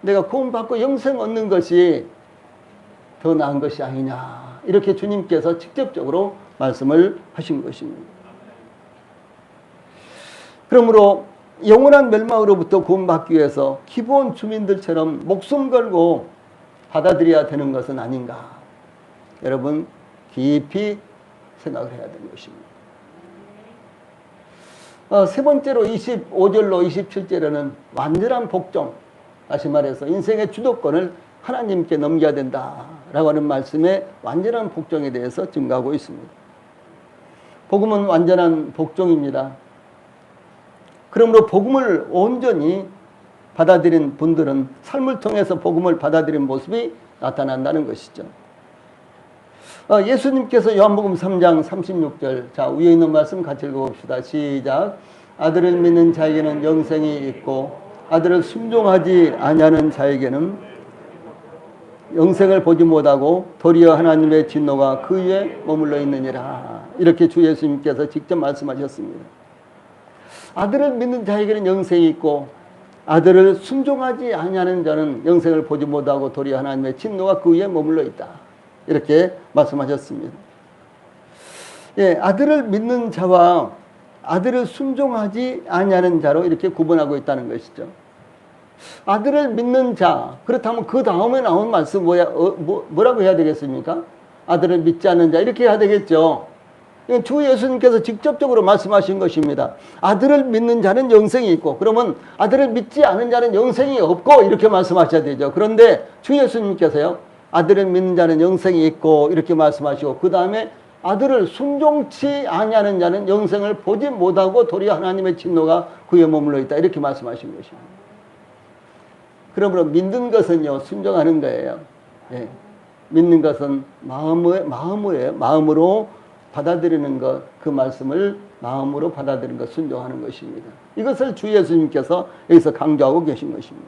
내가 구원받고 영생 얻는 것이 더 나은 것이 아니냐. 이렇게 주님께서 직접적으로 말씀을 하신 것입니다. 그러므로 영원한 멸망으로부터 구원받기 위해서 기본 주민들처럼 목숨 걸고 받아들여야 되는 것은 아닌가. 여러분 깊이 생각을 해야 되는 것입니다. 세 번째로 25절로 27절에는 완전한 복종, 다시 말해서 인생의 주도권을 하나님께 넘겨야 된다라고 하는 말씀에 완전한 복종에 대해서 증가하고 있습니다. 복음은 완전한 복종입니다. 그러므로 복음을 온전히 받아들인 분들은 삶을 통해서 복음을 받아들인 모습이 나타난다는 것이죠. 예수님께서 요한복음 3장 36절, 자 위에 있는 말씀 같이 읽어봅시다. 시작. 아들을 믿는 자에게는 영생이 있고 아들을 순종하지 아니하는 자에게는 영생을 보지 못하고 도리어 하나님의 진노가 그 위에 머물러 있느니라. 이렇게 주 예수님께서 직접 말씀하셨습니다. 아들을 믿는 자에게는 영생이 있고 아들을 순종하지 아니하는 자는 영생을 보지 못하고 도리어 하나님의 진노가 그 위에 머물러 있다. 이렇게 말씀하셨습니다. 예, 아들을 믿는 자와 아들을 순종하지 아니하는 자로 이렇게 구분하고 있다는 것이죠. 아들을 믿는 자, 그렇다면 그 다음에 나온 말씀 뭐라고 해야 되겠습니까? 아들을 믿지 않는 자 이렇게 해야 되겠죠. 주 예수님께서 직접적으로 말씀하신 것입니다. 아들을 믿는 자는 영생이 있고, 그러면 아들을 믿지 않은 자는 영생이 없고 이렇게 말씀하셔야 되죠. 그런데 주 예수님께서요, 아들을 믿는 자는 영생이 있고 이렇게 말씀하시고, 그 다음에 아들을 순종치 아니하는 자는 영생을 보지 못하고 도리어 하나님의 진노가 그에 머물러 있다 이렇게 말씀하신 것입니다. 그러므로 믿는 것은요, 순종하는 거예요. 예. 믿는 것은 마음으로 받아들이는 것, 그 말씀을 마음으로 받아들이는 것, 순종하는 것입니다. 이것을 주 예수님께서 여기서 강조하고 계신 것입니다.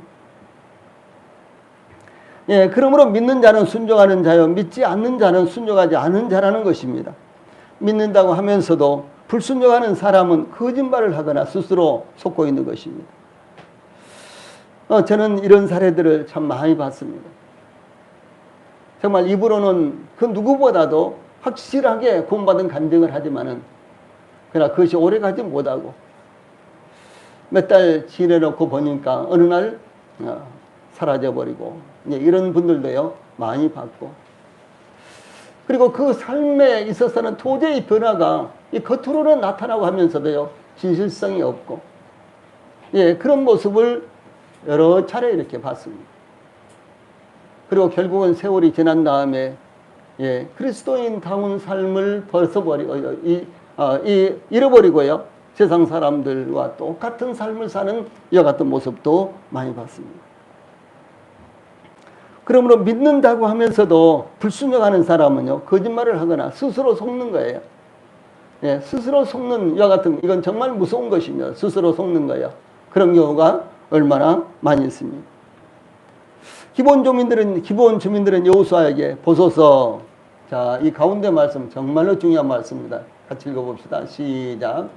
예, 그러므로 믿는 자는 순종하는 자요, 믿지 않는 자는 순종하지 않은 자라는 것입니다. 믿는다고 하면서도 불순종하는 사람은 거짓말을 하거나 스스로 속고 있는 것입니다. 저는 이런 사례들을 참 많이 봤습니다. 정말 입으로는 그 누구보다도 확실하게 구원받은 간증을 하지만은 그러나 그것이 오래가지 못하고 몇 달 지내놓고 보니까 어느 날 사라져버리고 이런 분들도요 많이 봤고, 그리고 그 삶에 있어서는 도저히 변화가 겉으로는 나타나고 하면서도요 진실성이 없고, 예, 그런 모습을 여러 차례 이렇게 봤습니다. 그리고 결국은 세월이 지난 다음에 예, 그리스도인다운 삶을 잃어버리고요, 세상 사람들과 똑같은 삶을 사는 이와 같은 모습도 많이 봤습니다. 그러므로 믿는다고 하면서도 불순종하는 사람은요, 거짓말을 하거나 스스로 속는 거예요. 예, 스스로 속는 이와 같은, 이건 정말 무서운 것입니다. 스스로 속는 거예요. 그런 경우가 얼마나 많이 있습니다. 기본 주민들은 여호수아에게 보소서. 자, 이 가운데 말씀 정말로 중요한 말씀입니다. 같이 읽어봅시다. 시작.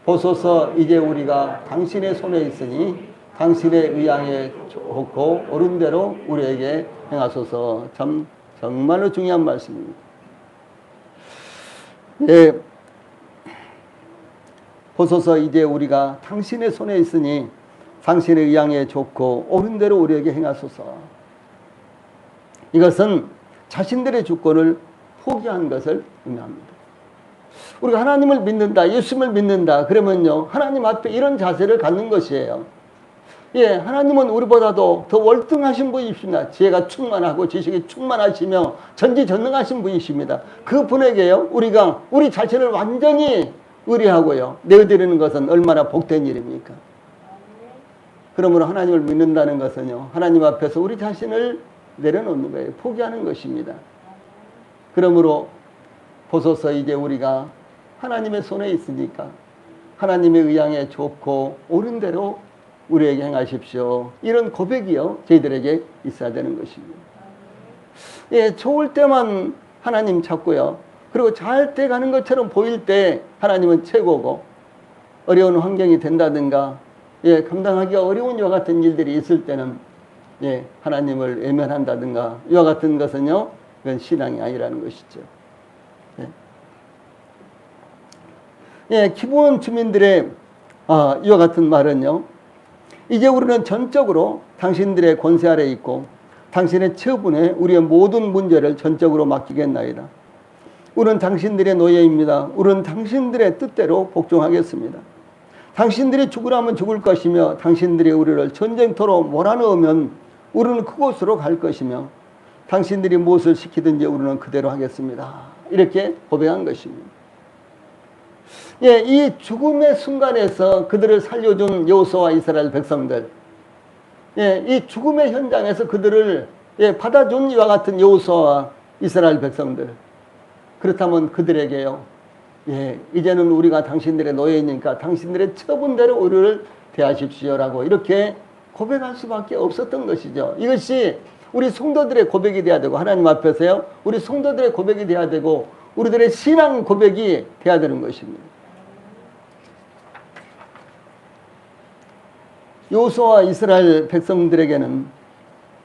보소서, 이제 우리가 당신의 손에 있으니 당신의 의향에 좋고 옳은 대로 우리에게 행하소서. 참 정말로 중요한 말씀입니다. 예, 보소서, 이제 우리가 당신의 손에 있으니 당신의 의향에 좋고 옳은 대로 우리에게 행하소서. 이것은 자신들의 주권을 포기한 것을 의미합니다. 우리가 하나님을 믿는다, 예수님을 믿는다 그러면요, 하나님 앞에 이런 자세를 갖는 것이에요. 예, 하나님은 우리보다도 더 월등하신 분이십니다. 지혜가 충만하고 지식이 충만하시며 전지전능하신 분이십니다. 그 분에게요, 우리가 우리 자신을 완전히 의뢰하고요 내어드리는 것은 얼마나 복된 일입니까? 그러므로 하나님을 믿는다는 것은요, 하나님 앞에서 우리 자신을 내려놓는 거예요. 포기하는 것입니다. 그러므로 보소서 이제 우리가 하나님의 손에 있으니까 하나님의 의향에 좋고 옳은 대로 우리에게 행하십시오. 이런 고백이요 저희들에게 있어야 되는 것입니다. 예, 좋을 때만 하나님 찾고요. 그리고 잘 돼 가는 것처럼 보일 때 하나님은 최고고, 어려운 환경이 된다든가 예, 감당하기가 어려운 이와 같은 일들이 있을 때는 예, 하나님을 외면한다든가 이와 같은 것은요, 그건 신앙이 아니라는 것이죠. 예, 예, 기브온 주민들의 이와 같은 말은요, 이제 우리는 전적으로 당신들의 권세 아래 있고 당신의 처분에 우리의 모든 문제를 전적으로 맡기겠나이다. 우리는 당신들의 노예입니다. 우리는 당신들의 뜻대로 복종하겠습니다. 당신들이 죽으라면 죽을 것이며 당신들이 우리를 전쟁터로 몰아넣으면 우리는 그곳으로 갈 것이며 당신들이 무엇을 시키든지 우리는 그대로 하겠습니다. 이렇게 고백한 것입니다. 예, 이 죽음의 순간에서 그들을 살려준 여호수아와 이스라엘 백성들, 예, 이 죽음의 현장에서 그들을 예, 받아준 이와 같은 여호수아와 이스라엘 백성들, 그렇다면 그들에게요, 예, 이제는 우리가 당신들의 노예이니까 당신들의 처분대로 우리를 대하십시오라고 이렇게 고백할 수밖에 없었던 것이죠. 이것이 우리 성도들의 고백이 돼야 되고, 하나님 앞에서요, 우리 성도들의 고백이 돼야 되고, 우리들의 신앙 고백이 돼야 되는 것입니다. 여호수아와 이스라엘 백성들에게는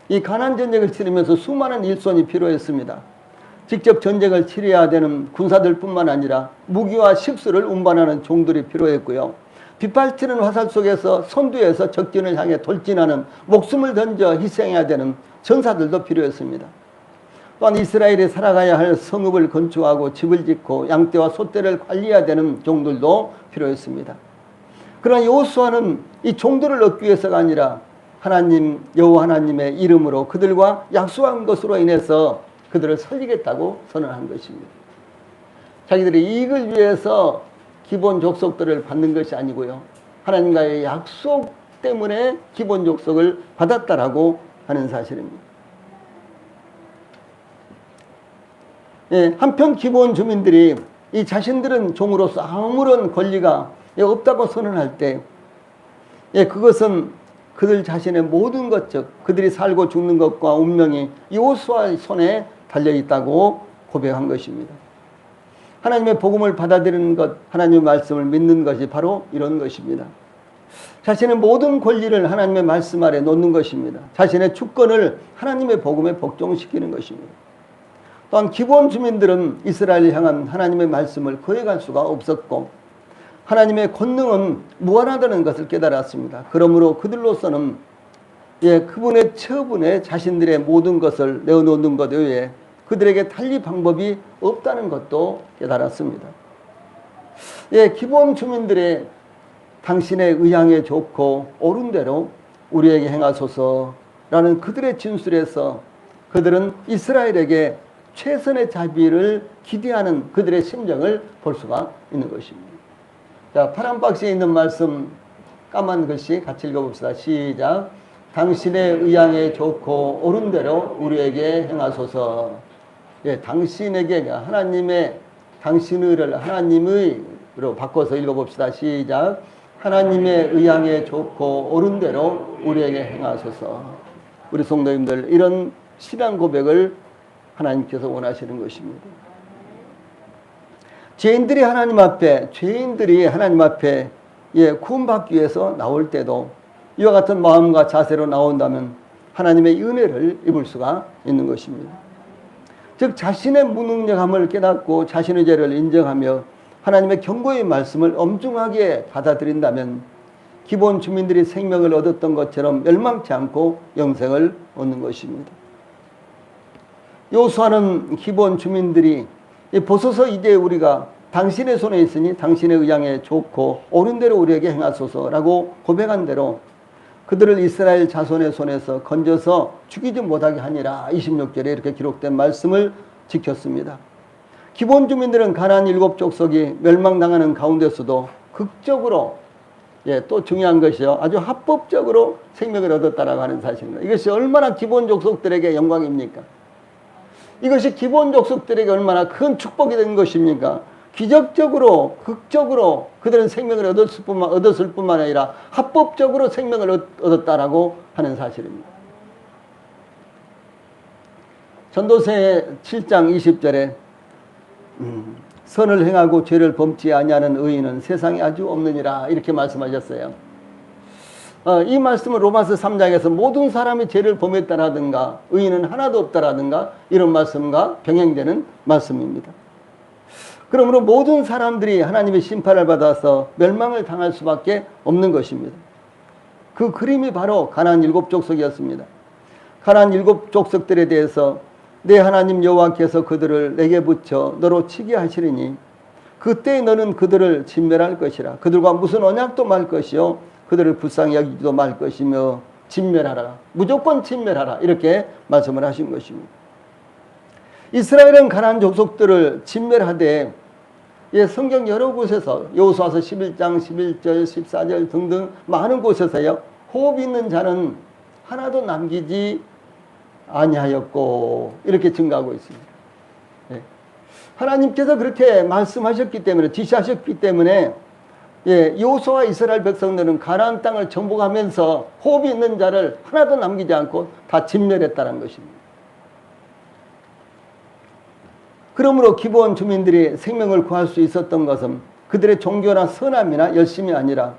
이 가나안 전쟁을 치르면서 수많은 일손이 필요했습니다. 직접 전쟁을 치러야 되는 군사들뿐만 아니라 무기와 식수를 운반하는 종들이 필요했고요. 빗발치는 화살 속에서 선두에서 적진을 향해 돌진하는, 목숨을 던져 희생해야 되는 전사들도 필요했습니다. 또한 이스라엘이 살아가야 할 성읍을 건축하고 집을 짓고 양떼와 소떼를 관리해야 되는 종들도 필요했습니다. 그러나 여호수아는 이 종들을 얻기 위해서가 아니라 하나님, 여호와 하나님의 이름으로 그들과 약속한 것으로 인해서 그들을 살리겠다고 선언한 것입니다. 자기들의 이익을 위해서 기본 족속들을 받는 것이 아니고요, 하나님과의 약속 때문에 기본 족속을 받았다라고 하는 사실입니다. 예, 한편 기본 주민들이 이 자신들은 종으로서 아무런 권리가 없다고 선언할 때, 예, 그것은 그들 자신의 모든 것, 즉 그들이 살고 죽는 것과 운명이 여호수아의 손에 달려있다고 고백한 것입니다. 하나님의 복음을 받아들이는 것, 하나님의 말씀을 믿는 것이 바로 이런 것입니다. 자신의 모든 권리를 하나님의 말씀 아래 놓는 것입니다. 자신의 주권을 하나님의 복음에 복종시키는 것입니다. 또한 기본 주민들은 이스라엘을 향한 하나님의 말씀을 거역할 수가 없었고, 하나님의 권능은 무한하다는 것을 깨달았습니다. 그러므로 그들로서는 예, 그분의 처분에 자신들의 모든 것을 내어놓는 것 외에 그들에게 달리 방법이 없다는 것도 깨달았습니다. 예, 기본 주민들의 당신의 의향에 좋고 옳은 대로 우리에게 행하소서라는 그들의 진술에서 그들은 이스라엘에게 최선의 자비를 기대하는 그들의 심정을 볼 수가 있는 것입니다. 자, 파란 박스에 있는 말씀 까만 글씨 같이 읽어봅시다. 시작. 당신의 의향에 좋고 옳은 대로 우리에게 행하소서. 예, 당신에게, 하나님의, 당신의를 하나님의로 바꿔서 읽어봅시다. 시작. 하나님의 의향에 좋고 옳은 대로 우리에게 행하소서. 우리 성도님들, 이런 신앙 고백을 하나님께서 원하시는 것입니다. 죄인들이 하나님 앞에 예, 구원받기 위해서 나올 때도 이와 같은 마음과 자세로 나온다면 하나님의 은혜를 입을 수가 있는 것입니다. 즉 자신의 무능력함을 깨닫고 자신의 죄를 인정하며 하나님의 경고의 말씀을 엄중하게 받아들인다면 기본 주민들이 생명을 얻었던 것처럼 멸망치 않고 영생을 얻는 것입니다. 여호수아는 기본 주민들이 보소서 이제 우리가 당신의 손에 있으니 당신의 의향에 좋고 옳은 대로 우리에게 행하소서라고 고백한 대로 그들을 이스라엘 자손의 손에서 건져서 죽이지 못하게 하니라. 26절에 이렇게 기록된 말씀을 지켰습니다. 기본 주민들은 가나안 7족속이 멸망당하는 가운데서도 극적으로, 예, 또 중요한 것이요, 아주 합법적으로 생명을 얻었다라고 하는 사실입니다. 이것이 얼마나 기본 족속들에게 영광입니까? 이것이 기본 족속들에게 얼마나 큰 축복이 된 것입니까? 기적적으로, 극적으로 그들은 생명을 얻었을 뿐만 아니라 합법적으로 생명을 얻었다라고 하는 사실입니다. 전도서 7장 20절에 선을 행하고 죄를 범치 아니하는 의인은 세상에 아주 없느니라 이렇게 말씀하셨어요. 이 말씀은 로마서 3장에서 모든 사람이 죄를 범했다라든가 의인은 하나도 없다라든가 이런 말씀과 병행되는 말씀입니다. 그러므로 모든 사람들이 하나님의 심판을 받아서 멸망을 당할 수밖에 없는 것입니다. 그 그림이 바로 가나안 7족속이었습니다. 가나안 7족속들에 대해서 내 하나님 여호와께서 그들을 내게 붙여 너로 치게 하시리니 그때 너는 그들을 진멸할 것이라. 그들과 무슨 언약도 말 것이요 그들을 불쌍히 여기지도 말 것이며 진멸하라. 무조건 진멸하라. 이렇게 말씀을 하신 것입니다. 이스라엘은 가나안 족속들을 진멸하되 성경 여러 곳에서 여호수아서 11장 11절 14절 등등 많은 곳에서요 호흡 있는 자는 하나도 남기지 아니하였고 이렇게 증가하고 있습니다. 하나님께서 그렇게 말씀하셨기 때문에 지시하셨기 때문에 여호수아와 이스라엘 백성들은 가나안 땅을 정복하면서 호흡이 있는 자를 하나도 남기지 않고 다 진멸했다는 것입니다. 그러므로 기브온 주민들이 생명을 구할 수 있었던 것은 그들의 종교나 선함이나 열심이 아니라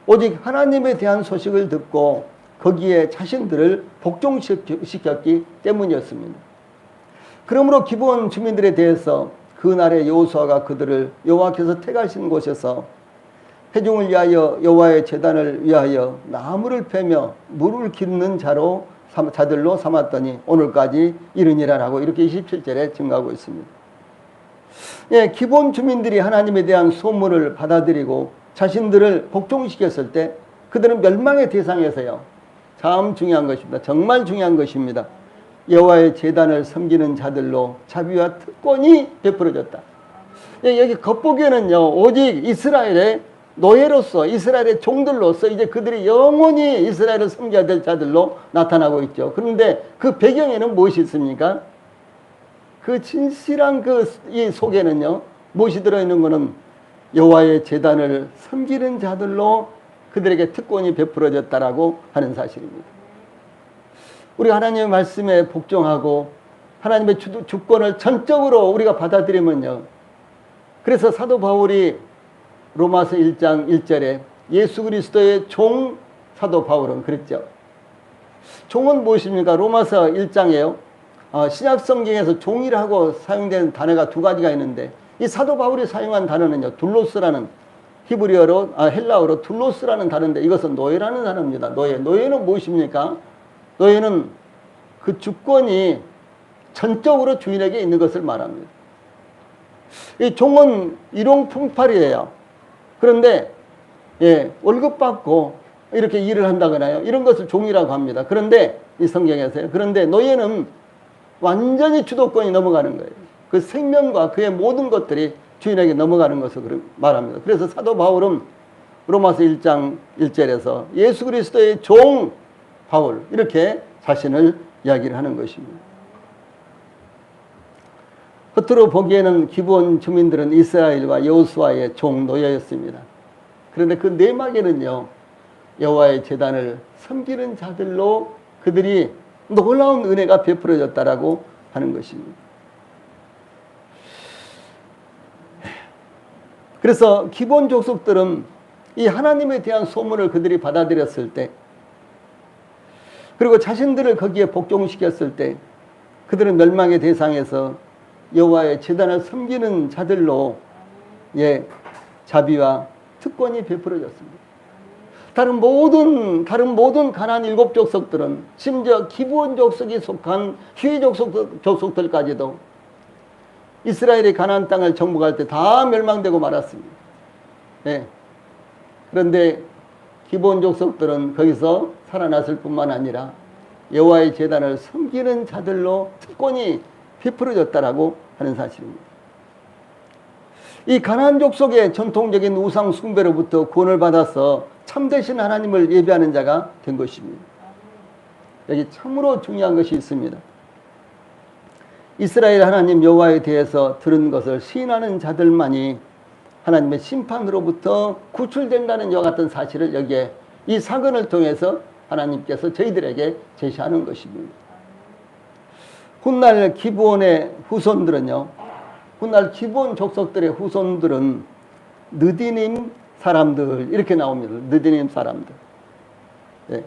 오직 하나님에 대한 소식을 듣고 거기에 자신들을 복종시켰기 때문이었습니다. 그러므로 기브온 주민들에 대해서 그날의 여호수아가 그들을 여호와께서 택하신 곳에서 회중을 위하여 여호와의 제단을 위하여 나무를 패며 물을 깃는 자들로 삼았더니 오늘까지 이르니라라고 이렇게 27절에 증가하고 있습니다. 기본 주민들이 하나님에 대한 소문을 받아들이고 자신들을 복종시켰을 때 그들은 멸망의 대상에서요. 참 중요한 것입니다. 정말 중요한 것입니다. 여호와의 제단을 섬기는 자들로 자비와 특권이 베풀어졌다. 여기 겉보기에는요. 오직 이스라엘의 노예로서 이스라엘의 종들로서 이제 그들이 영원히 이스라엘을 섬겨야 될 자들로 나타나고 있죠. 그런데 그 배경에는 무엇이 있습니까? 그 진실한 이 속에는요. 무엇이 들어있는 것은 여호와의 제단을 섬기는 자들로 그들에게 특권이 베풀어졌다라고 하는 사실입니다. 우리 하나님의 말씀에 복종하고 하나님의 주권을 전적으로 우리가 받아들이면요. 그래서 사도 바울이 로마서 1장 1절에 예수 그리스도의 종 사도 바울은 그랬죠. 종은 무엇입니까? 로마서 1장에요. 신약 성경에서 종이라고 사용되는 단어가 두 가지가 있는데 이 사도 바울이 사용한 단어는요. 둘로스라는 히브리어로 헬라어로 둘로스라는 단어인데 이것은 노예라는 단어입니다. 노예는 무엇입니까? 노예는 그 주권이 전적으로 주인에게 있는 것을 말합니다. 이 종은 일용품팔이에요. 그런데 월급 받고 이렇게 일을 한다거나요. 이런 것을 종이라고 합니다. 그런데 이 성경에서요. 그런데 노예는 완전히 주도권이 넘어가는 거예요. 그 생명과 그의 모든 것들이 주인에게 넘어가는 것을 말합니다. 그래서 사도 바울은 로마서 1장 1절에서 예수 그리스도의 종 바울 이렇게 자신을 이야기를 하는 것입니다. 겉으로 보기에는 기본 주민들은 이스라엘과 여호수아의 종 노예였습니다. 그런데 그 내막에는요. 여호와의 제단을 섬기는 자들로 그들이 놀라운 은혜가 베풀어졌다라고 하는 것입니다. 그래서 기본 족속들은 이 하나님에 대한 소문을 그들이 받아들였을 때 그리고 자신들을 거기에 복종시켰을 때 그들은 멸망의 대상에서 여호와의 제단을 섬기는 자들로 자비와 특권이 베풀어졌습니다. 다른 모든 가나안 7족속들은 심지어 기브온 족속이 속한 휴이 족속들까지도 이스라엘이 가나안 땅을 정복할 때 다 멸망되고 말았습니다. 그런데 기브온 족속들은 거기서 살아났을 뿐만 아니라 여호와의 제단을 섬기는 자들로 특권이 베풀어졌다라고 하는 사실입니다. 이 가나안 족속의 전통적인 우상 숭배로부터 구원을 받아서 참되신 하나님을 예배하는 자가 된 것입니다. 여기 참으로 중요한 것이 있습니다. 이스라엘 하나님 여호와에 대해서 들은 것을 시인하는 자들만이 하나님의 심판으로부터 구출된다는 이와 같은 사실을 여기에 이 사건을 통해서 하나님께서 저희들에게 제시하는 것입니다. 훗날 기브온의 후손들은요, 훗날 기브온 족속들의 후손들은 느디님 사람들 이렇게 나옵니다. 느디님 사람들. 예.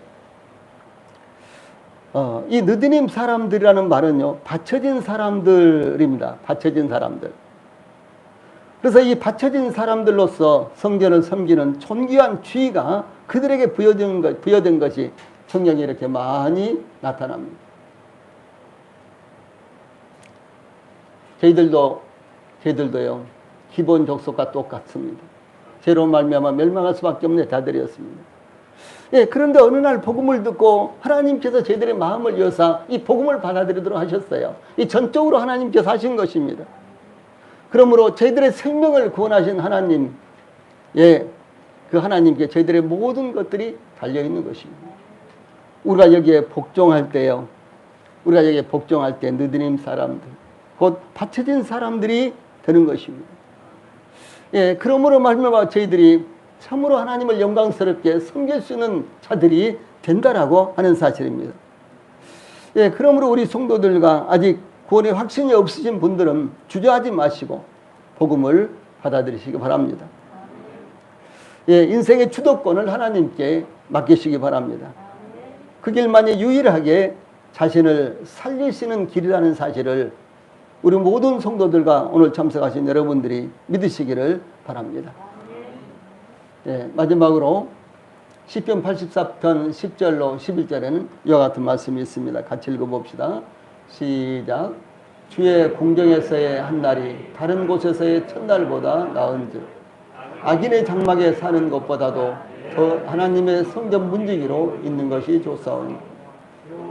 이 느디님 사람들이라는 말은요, 바쳐진 사람들입니다. 바쳐진 사람들. 그래서 이 바쳐진 사람들로서 성전을 섬기는 존귀한 지위가 그들에게 부여된 것이 성경에 이렇게 많이 나타납니다. 저희들도요, 기본 족속과 똑같습니다. 죄로 말미암아 멸망할 수밖에 없는 자들이었습니다. 예, 그런데 어느 날 복음을 듣고 하나님께서 저희들의 마음을 여사 이 복음을 받아들이도록 하셨어요. 이 전적으로 하나님께서 하신 것입니다. 그러므로 저희들의 생명을 구원하신 하나님, 예, 그 하나님께 저희들의 모든 것들이 달려있는 것입니다. 우리가 여기에 복종할 때요, 우리가 여기에 복종할 때 느드님 사람들, 곧 바쳐진 사람들이 되는 것입니다. 예, 그러므로 말미암아 저희들이 참으로 하나님을 영광스럽게 섬길 수 있는 자들이 된다라고 하는 사실입니다. 예, 그러므로 우리 성도들과 아직 구원의 확신이 없으신 분들은 주저하지 마시고 복음을 받아들이시기 바랍니다. 예, 인생의 주도권을 하나님께 맡기시기 바랍니다. 그 길만이 유일하게 자신을 살리시는 길이라는 사실을 우리 모든 성도들과 오늘 참석하신 여러분들이 믿으시기를 바랍니다. 예, 마지막으로 시편 84편 10절로 11절에는 이와 같은 말씀이 있습니다. 같이 읽어봅시다. 시작. 주의 공경에서의 한 날이 다른 곳에서의 첫날보다 나은즉 악인의 장막에 사는 것보다도 더 하나님의 성전 문지기로 있는 것이 좋사오니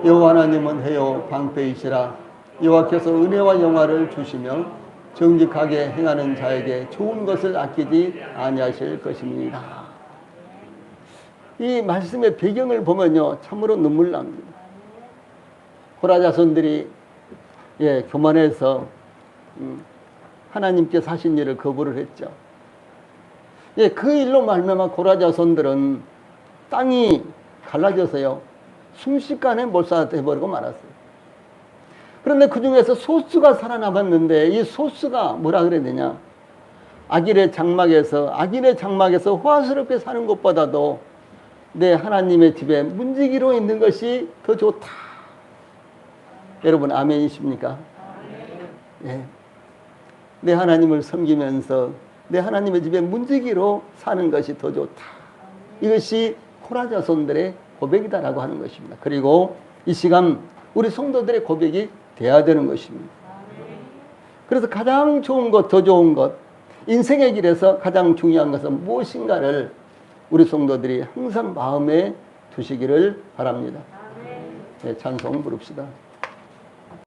여호와 하나님은 해요 방패이시라. 여호와께서 은혜와 영화를 주시며 정직하게 행하는 자에게 좋은 것을 아끼지 아니하실 것입니다. 이 말씀의 배경을 보면요, 참으로 눈물 납니다. 고라 자손들이 예, 교만해서 하나님께서 하신 일을 거부를 했죠. 예, 그 일로 말미암아 고라 자손들은 땅이 갈라져서요, 순식간에 몰살돼버리고 말았어요. 그런데 그 중에서 소수가 살아남았는데 이 소수가 뭐라 그래야 되냐? 악인의 장막에서 호화스럽게 사는 것보다도 내 하나님의 집에 문지기로 있는 것이 더 좋다. 여러분 아멘이십니까? 예. 내 하나님을 섬기면서 내 하나님의 집에 문지기로 사는 것이 더 좋다. 이것이 고라 자손들의 고백이다라고 하는 것입니다. 그리고 이 시간 우리 성도들의 고백이 돼야 되는 것입니다. 그래서 가장 좋은 것, 더 좋은 것, 인생의 길에서 가장 중요한 것은 무엇인가를 우리 성도들이 항상 마음에 두시기를 바랍니다. 네, 찬송 부릅시다.